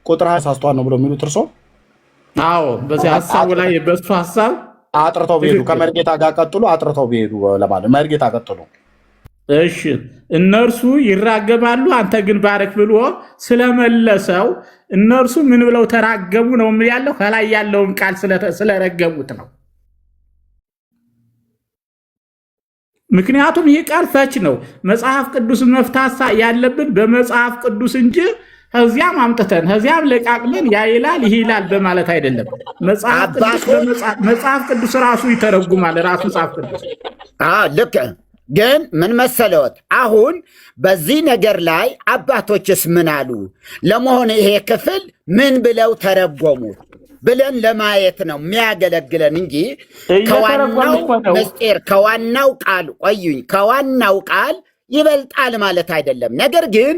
ቁጥር 20 ሳስቷል ነው ብሎ የሚሉት እርሶ? አዎ፣ በዚህ ሀሳቡ ላይ በሱ ሀሳብ አጥርተው ቢሄዱ ከመርጌታ ጋር ቀጥሎ አጥርተው ቢሄዱ ለማለት መርጌታ ቀጥሎ። እሺ፣ እነርሱ ይራገማሉ አንተ ግን ባረክ ብሎ ስለመለሰው እነርሱ ምን ብለው ተራገሙ ነው ያለው። ከላይ ያለውን ቃል ስለረገሙት ነው። ምክንያቱም ይህ ቃል ፈች ነው። መጽሐፍ ቅዱስ መፍታሳ ያለብን በመጽሐፍ ቅዱስ እንጂ ከዚያም አምጥተን ከዚያም ለቃቅመን ያ ይላል ይህ ይላል በማለት አይደለም። መጽሐፍ ቅዱስ ራሱ ይተረጉማል። ራሱ መጽሐፍ ቅዱስ ልክ ግን ምን መሰለዎት፣ አሁን በዚህ ነገር ላይ አባቶችስ ምን አሉ? ለመሆን ይሄ ክፍል ምን ብለው ተረጎሙት ብለን ለማየት ነው የሚያገለግለን እንጂ ከዋናው ምስጢር ከዋናው ቃል ቆዩኝ ከዋናው ቃል ይበልጣል ማለት አይደለም። ነገር ግን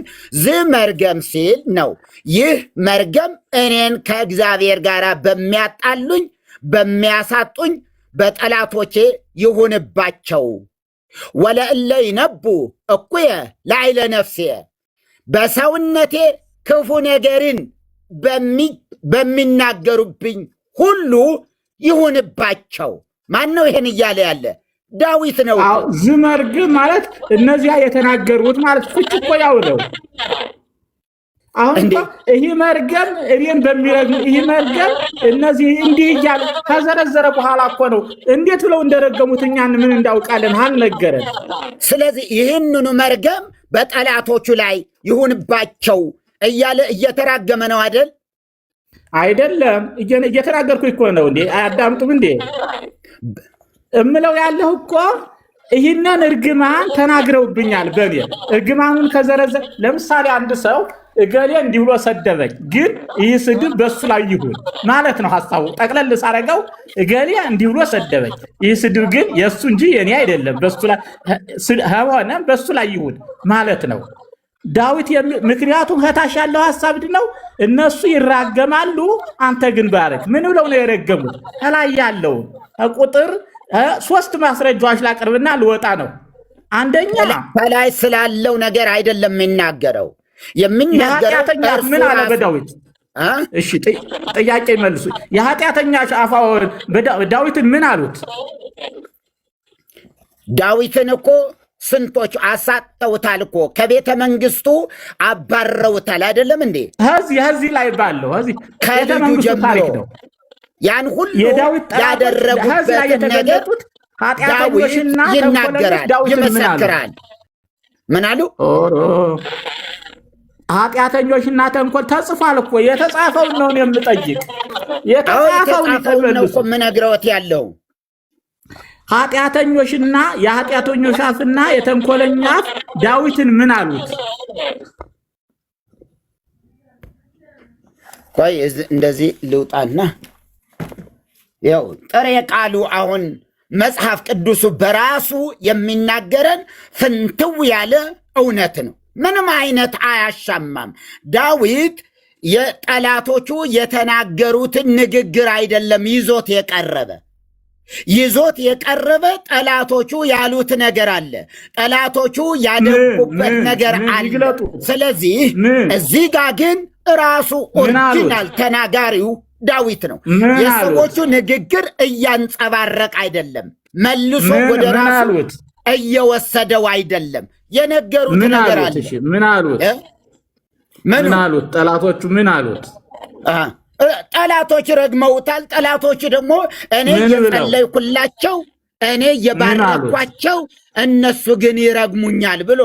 መርገም ሲል ነው። ይህ መርገም እኔን ከእግዚአብሔር ጋር በሚያጣሉኝ በሚያሳጡኝ በጠላቶቼ ይሁንባቸው። ወለእለ ይነቡ እኩየ ላዕለ ነፍስየ በሰውነቴ ክፉ ነገርን በሚናገሩብኝ ሁሉ ይሁንባቸው። ማን ነው ይሄን እያለ ያለ? ዳዊት ነው። ዝመርግም ማለት እነዚያ የተናገሩት ማለት ፍች እኮ ያው ነው። አሁን ይህ መርገም እኔን በሚረግም ይህ መርገም እነዚህ እንዲህ እያለ ከዘረዘረ በኋላ እኮ ነው እንዴት ብለው እንደረገሙት እኛን ምን እንዳውቃለን አልነገረን። ስለዚህ ይህንኑ መርገም በጠላቶቹ ላይ ይሁንባቸው እያለ እየተራገመ ነው አይደል? አይደለም፣ እየተናገርኩ እኮ ነው። እንዴ አያዳምጡም እንዴ? እምለው ያለሁ እኮ ይህንን እርግማን ተናግረውብኛል። በኔ እርግማኑን ከዘረዘረ ለምሳሌ አንድ ሰው እገሌ እንዲህ ብሎ ሰደበኝ፣ ግን ይህ ስድብ በሱ ላይ ይሁን ማለት ነው ሐሳቡ። ጠቅለል ሳረገው እገሌ እንዲህ ብሎ ሰደበኝ፣ ይህ ስድብ ግን የሱ እንጂ የኔ አይደለም፣ በሱ ላይ ሆነ በሱ ላይ ይሁን ማለት ነው ዳዊት። ምክንያቱም ከታች ያለው ሐሳብ ነው። እነሱ ይራገማሉ አንተ ግን ባረክ። ምን ብለው ነው የረገሙት? ከላይ ያለውን ቁጥር 3 ማስረጃዎች ላቀርብና ልወጣ ነው። አንደኛ ከላይ ስላለው ነገር አይደለም የሚናገረው የሚናገረው ምን አለ በዳዊት? እሺ ጥያቄ መልሱ። የኃጢአተኛ አፋው ዳዊትን ምን አሉት? ዳዊትን እኮ ስንቶች አሳተውታል እኮ ከቤተ መንግስቱ አባረውታል። አይደለም እንዴ? ከዚህ ላይ ባለው ከቤተ መንግስቱ ታሪክ ነው። ያን ሁሉ ያደረጉበትን ነገር ዳዊት ይናገራል፣ ይመሰክራል። ምን አሉ? ኃጢአተኞችና ተንኮል ተጽፏል እኮ። የተጻፈውን ነው የምጠይቅ። የተጻፈውን ነው እኮ የምነግረውት ያለው። ኃጢአተኞችና የኃጢአተኞች አፍና የተንኮለኛ አፍ ዳዊትን ምን አሉት? ቆይ እንደዚህ ልውጣና ያው ጥሬ ቃሉ አሁን መጽሐፍ ቅዱሱ በራሱ የሚናገረን ፍንትው ያለ እውነት ነው። ምንም አይነት አያሻማም። ዳዊት የጠላቶቹ የተናገሩትን ንግግር አይደለም ይዞት የቀረበ ጠላቶቹ ያሉት ነገር አለ። ጠላቶቹ ያደጉበት ነገር አለ። ስለዚህ እዚህ ጋር ግን ራሱ ኦሪጂናል ተናጋሪው ዳዊት ነው። የሰዎቹ ንግግር እያንጸባረቅ አይደለም፣ መልሶ ወደ ራሱ እየወሰደው አይደለም። የነገሩት ነገር አለ። ምን አሉት? ጠላቶቹ ምን አሉት? ጠላቶች ረግመውታል። ጠላቶች ደግሞ እኔ የጸለይኩላቸው፣ እኔ የባረኳቸው፣ እነሱ ግን ይረግሙኛል ብሎ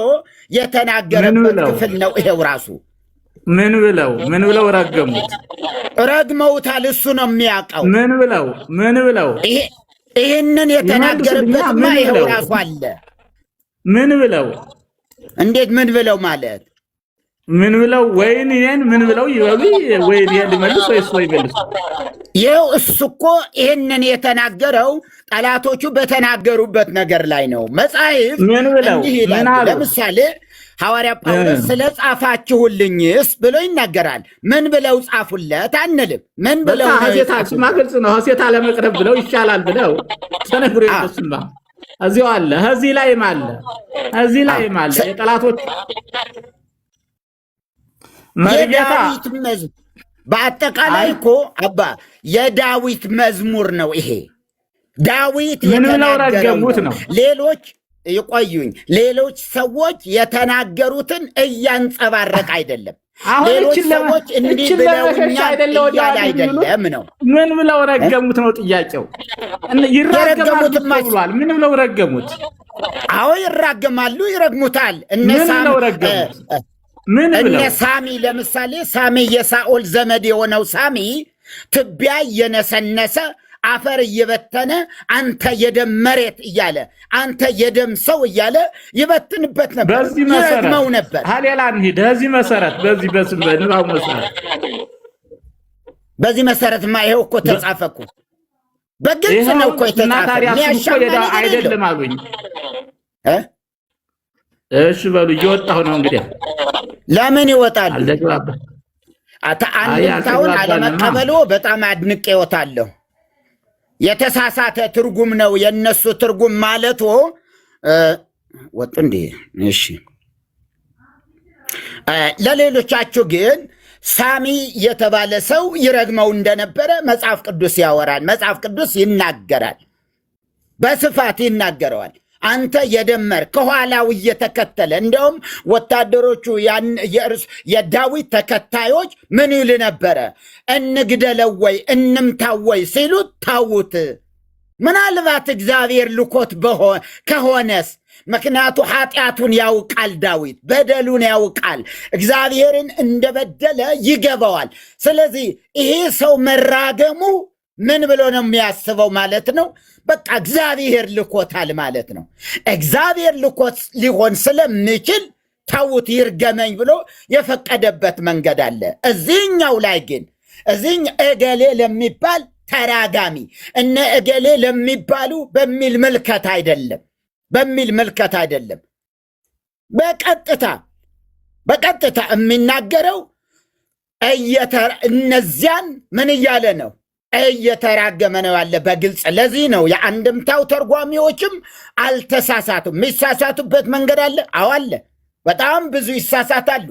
የተናገረበት ክፍል ነው ይሄው ራሱ። ምን ብለው ረግመውታል። እሱ ነው የሚያውቀው። ምን ብለው ይህንን የተናገረበትማ ይኸው ራሱ አለ። ምን ብለው? እንዴት ምን ብለው ማለት? ምን ብለው? ወይን ይሄን ምን ብለው ይበሉ? ወይን ይሄን ልመልስ ወይስ ወይ መልስ? ይኸው እሱ እኮ ይህንን የተናገረው ጠላቶቹ በተናገሩበት ነገር ላይ ነው። መጽሐፍ እንዲህ ይላል። ለምሳሌ ሐዋርያ ጳውሎስ ስለ ጻፋችሁልኝስ ብሎ ይናገራል። ምን ብለው ጻፉለት አንልም። ምን ብለው ሐሴታችማ ግልጽ ነው። ሐሴታ ለመቅረብ ብለው ይቻላል ብለው ተነግሮ ይመስማ እዚሁ አለ። እዚህ ላይም አለ የጠላቶች መርጌታ በአጠቃላይ እኮ አባ የዳዊት መዝሙር ነው ይሄ። ዳዊት የተናገሩት ነው። ሌሎች ሰዎች የተናገሩትን እያንጸባረቅ አይደለም። ሌሎች ሰዎች እንዲህ ብለውኛል እያለ አይደለም ነው። ምን ብለው ረገሙት ነው ጥያቄው። ይራገማሉ ብሏል። ምን ብለው ረገሙት? አዎ ይራገማሉ፣ ይረግሙታል። እነ ሳሚ ለምሳሌ ሳሚ የሳኦል ዘመድ የሆነው ሳሚ ትቢያ እየነሰነሰ አፈር እየበተነ አንተ የደም መሬት እያለ አንተ የደም ሰው እያለ ይበትንበት ነበር፣ ይረግመው ነበር። ሌላ እንሂድ። በዚህ መሰረትማ ይኸው እኮ ተጻፈ እኮ በግልጽ ነው እኮ የተጻፈ። አይደለም አሉኝ። እሺ በሉ እየወጣሁ ነው እንግዲህ። ለምን ይወጣሉ? አንድምታውን አለመቀበሉ በጣም አድንቄ ይወጣለሁ። የተሳሳተ ትርጉም ነው የነሱ ትርጉም ማለቱ ወጥ እንዴ። እሺ ለሌሎቻችሁ ግን ሳሚ የተባለ ሰው ይረግመው እንደነበረ መጽሐፍ ቅዱስ ያወራል። መጽሐፍ ቅዱስ ይናገራል፣ በስፋት ይናገረዋል። አንተ የደመር ከኋላው እየተከተለ እንደውም ወታደሮቹ የዳዊት ተከታዮች ምን ይሉ ነበረ? እንግደለው ወይ እንምታው ወይ ሲሉት ታውት። ምናልባት እግዚአብሔር ልኮት ከሆነስ? ምክንያቱ ኃጢአቱን ያውቃል፣ ዳዊት በደሉን ያውቃል፣ እግዚአብሔርን እንደበደለ ይገባዋል። ስለዚህ ይሄ ሰው መራገሙ ምን ብሎ ነው የሚያስበው ማለት ነው? በቃ እግዚአብሔር ልኮታል ማለት ነው። እግዚአብሔር ልኮት ሊሆን ስለሚችል ተውት ይርገመኝ ብሎ የፈቀደበት መንገድ አለ። እዚህኛው ላይ ግን እገሌ ለሚባል ተራጋሚ እነ እገሌ ለሚባሉ በሚል ምልከት አይደለም። በቀጥታ የሚናገረው እነዚያን ምን እያለ ነው? እየተራገመ ነው ያለ በግልጽ። ለዚህ ነው የአንድምታው ተርጓሚዎችም አልተሳሳቱም። የሚሳሳቱበት መንገድ አለ። አዎ አለ። በጣም ብዙ ይሳሳታሉ።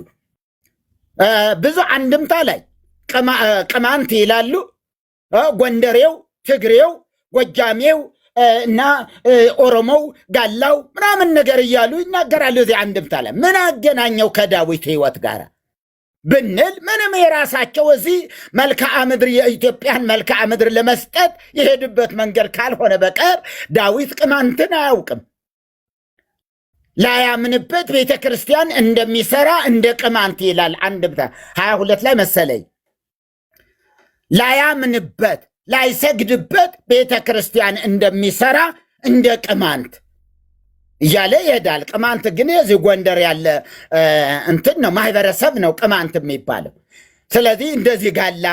ብዙ አንድምታ ላይ ቅማንት ይላሉ፣ ጎንደሬው፣ ትግሬው፣ ጎጃሜው እና ኦሮሞው፣ ጋላው ምናምን ነገር እያሉ ይናገራሉ። እዚህ አንድምታ ላይ ምን አገናኘው ከዳዊት ሕይወት ጋር? ብንል ምንም የራሳቸው እዚህ መልክዓ ምድር የኢትዮጵያን መልክዓ ምድር ለመስጠት የሄዱበት መንገድ ካልሆነ በቀር ዳዊት ቅማንትን አያውቅም። ላያምንበት ቤተ ክርስቲያን እንደሚሰራ እንደ ቅማንት ይላል አንድምታ 22 ላይ መሰለኝ። ላያምንበት ላይሰግድበት ቤተ ክርስቲያን እንደሚሰራ እንደ ቅማንት እያለ ይሄዳል። ቅማንት ግን የዚህ ጎንደር ያለ እንትን ነው፣ ማህበረሰብ ነው ቅማንት የሚባለው። ስለዚህ እንደዚህ ጋላ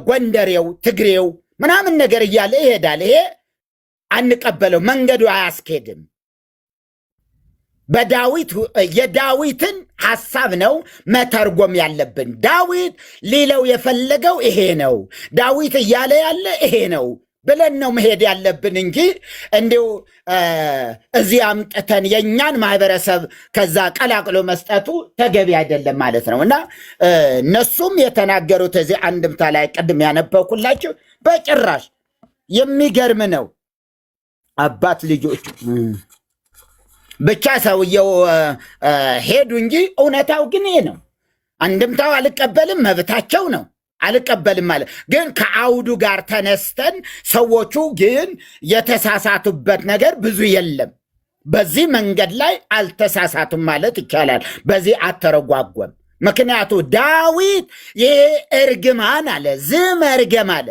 ጎንደሬው፣ ትግሬው ምናምን ነገር እያለ ይሄዳል። ይሄ አንቀበለው፣ መንገዱ አያስኬድም። በዳዊት የዳዊትን ሐሳብ ነው መተርጎም ያለብን። ዳዊት ሊለው የፈለገው ይሄ ነው፣ ዳዊት እያለ ያለ ይሄ ነው ብለን ነው መሄድ ያለብን እንጂ እንዲሁ እዚህ አምጥተን የእኛን ማህበረሰብ ከዛ ቀላቅሎ መስጠቱ ተገቢ አይደለም ማለት ነው። እና እነሱም የተናገሩት እዚህ አንድምታ ላይ ቅድም ያነበብኩላችሁ በጭራሽ የሚገርም ነው። አባት ልጆች ብቻ ሰውየው ሄዱ እንጂ እውነታው ግን ይሄ ነው። አንድምታው አልቀበልም መብታቸው ነው፣ አልቀበልም ማለት ግን ከአውዱ ጋር ተነስተን ሰዎቹ ግን የተሳሳቱበት ነገር ብዙ የለም። በዚህ መንገድ ላይ አልተሳሳቱም ማለት ይቻላል። በዚህ አተረጓጓም። ምክንያቱ ዳዊት ይሄ እርግማን አለ፣ ዝም እርገም አለ፣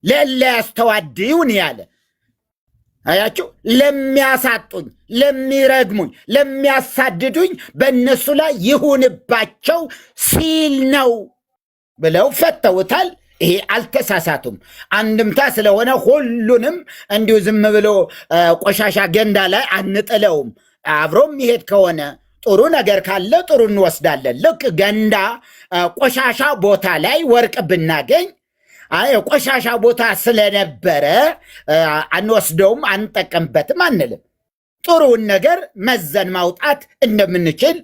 ለእለ ያስተዋድዩን ያለ አያችሁ፣ ለሚያሳጡኝ፣ ለሚረግሙኝ፣ ለሚያሳድዱኝ በእነሱ ላይ ይሁንባቸው ሲል ነው ብለው ፈተውታል። ይሄ አልተሳሳቱም። አንድምታ ስለሆነ ሁሉንም እንዲሁ ዝም ብሎ ቆሻሻ ገንዳ ላይ አንጥለውም። አብሮም ይሄድ ከሆነ ጥሩ ነገር ካለ ጥሩ እንወስዳለን። ልክ ገንዳ ቆሻሻ ቦታ ላይ ወርቅ ብናገኝ ቆሻሻ ቦታ ስለነበረ አንወስደውም፣ አንጠቀምበትም አንልም። ጥሩውን ነገር መዘን ማውጣት እንደምንችል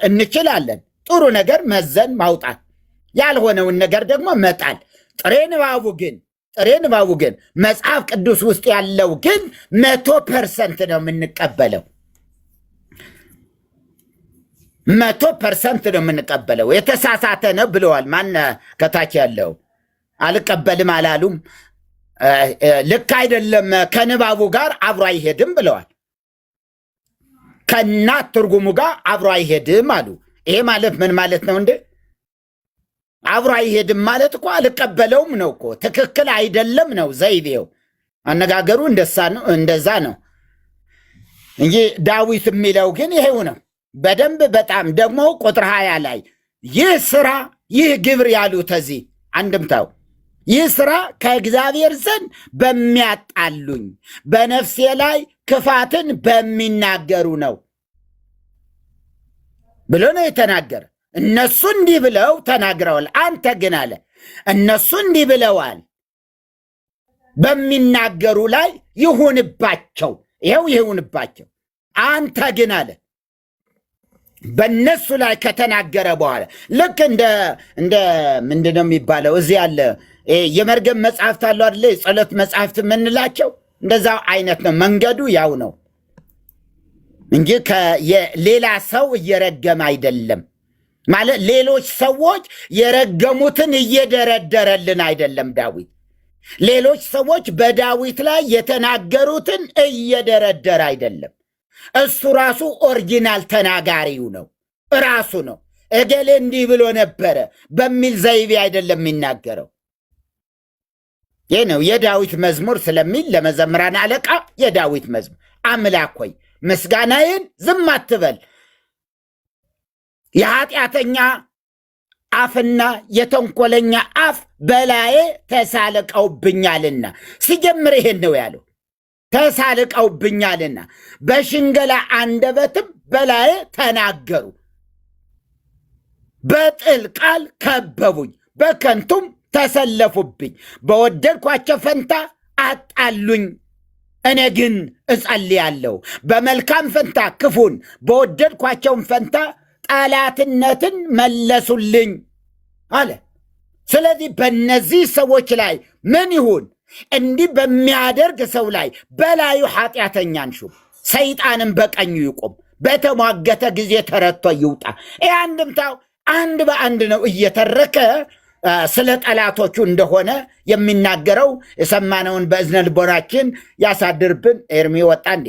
እንችላለን። ጥሩ ነገር መዘን ማውጣት፣ ያልሆነውን ነገር ደግሞ መጣል። ጥሬ ንባቡ ግን መጽሐፍ ቅዱስ ውስጥ ያለው ግን 100% ነው የምንቀበለው። 100% ነው የምንቀበለው። የተሳሳተ ነው ብለዋል። ማን ከታች ያለው አልቀበልም አላሉም። ልክ አይደለም፣ ከንባቡ ጋር አብሮ አይሄድም ብለዋል። ከእናት ትርጉሙ ጋር አብሮ አይሄድም አሉ። ይሄ ማለት ምን ማለት ነው እንዴ? አብሮ አይሄድም ማለት እኮ አልቀበለውም ነው እኮ፣ ትክክል አይደለም ነው ዘይቤው። አነጋገሩ እንደዛ ነው እንጂ ዳዊት የሚለው ግን ይሄው ነው በደንብ። በጣም ደግሞ ቁጥር 20 ላይ ይህ ስራ ይህ ግብር ያሉት እዚህ አንድምታው ይህ ስራ ከእግዚአብሔር ዘንድ በሚያጣሉኝ በነፍሴ ላይ ክፋትን በሚናገሩ ነው ብሎ ነው የተናገረ። እነሱ እንዲህ ብለው ተናግረዋል፣ አንተ ግን አለ እነሱ እንዲህ ብለዋል በሚናገሩ ላይ ይሁንባቸው፣ ይኸው ይሁንባቸው። አንተ ግን አለ በእነሱ ላይ ከተናገረ በኋላ ልክ እንደ ምንድነው የሚባለው እዚህ ያለ የመርገም መጽሐፍት አሉ አይደለ? የጸሎት መጽሐፍት የምንላቸው እንደዛ አይነት ነው። መንገዱ ያው ነው እንጂ ሌላ ሰው እየረገም አይደለም ማለት ሌሎች ሰዎች የረገሙትን እየደረደረልን አይደለም ዳዊት። ሌሎች ሰዎች በዳዊት ላይ የተናገሩትን እየደረደረ አይደለም። እሱ ራሱ ኦሪጂናል ተናጋሪው ነው፣ ራሱ ነው። እገሌ እንዲህ ብሎ ነበረ በሚል ዘይቤ አይደለም የሚናገረው። ይህ ነው የዳዊት መዝሙር ስለሚል ለመዘምራን አለቃ የዳዊት መዝሙር አምላክ ሆይ ምስጋናዬን ዝም አትበል፣ የኃጢአተኛ አፍና የተንኮለኛ አፍ በላዬ ተሳልቀውብኛልና። ሲጀምር ይሄን ነው ያለው፣ ተሳልቀውብኛልና በሽንገላ አንደበትም በላዬ ተናገሩ፣ በጥል ቃል ከበቡኝ፣ በከንቱም ተሰለፉብኝ፣ በወደድኳቸው ፈንታ አጣሉኝ። እኔ ግን እጸልያለሁ፣ በመልካም ፈንታ ክፉን፣ በወደድኳቸውን ፈንታ ጠላትነትን መለሱልኝ አለ። ስለዚህ በእነዚህ ሰዎች ላይ ምን ይሁን? እንዲህ በሚያደርግ ሰው ላይ በላዩ ኃጢአተኛን ሹም፣ ሰይጣንም በቀኙ ይቁም። በተሟገተ ጊዜ ተረቶ ይውጣ። ይህ አንድምታው አንድ በአንድ ነው እየተረከ ስለ ጠላቶቹ እንደሆነ የሚናገረው። የሰማነውን በእዝነ ልቦናችን ያሳድርብን። ኤርሚ ወጣ እንዴ?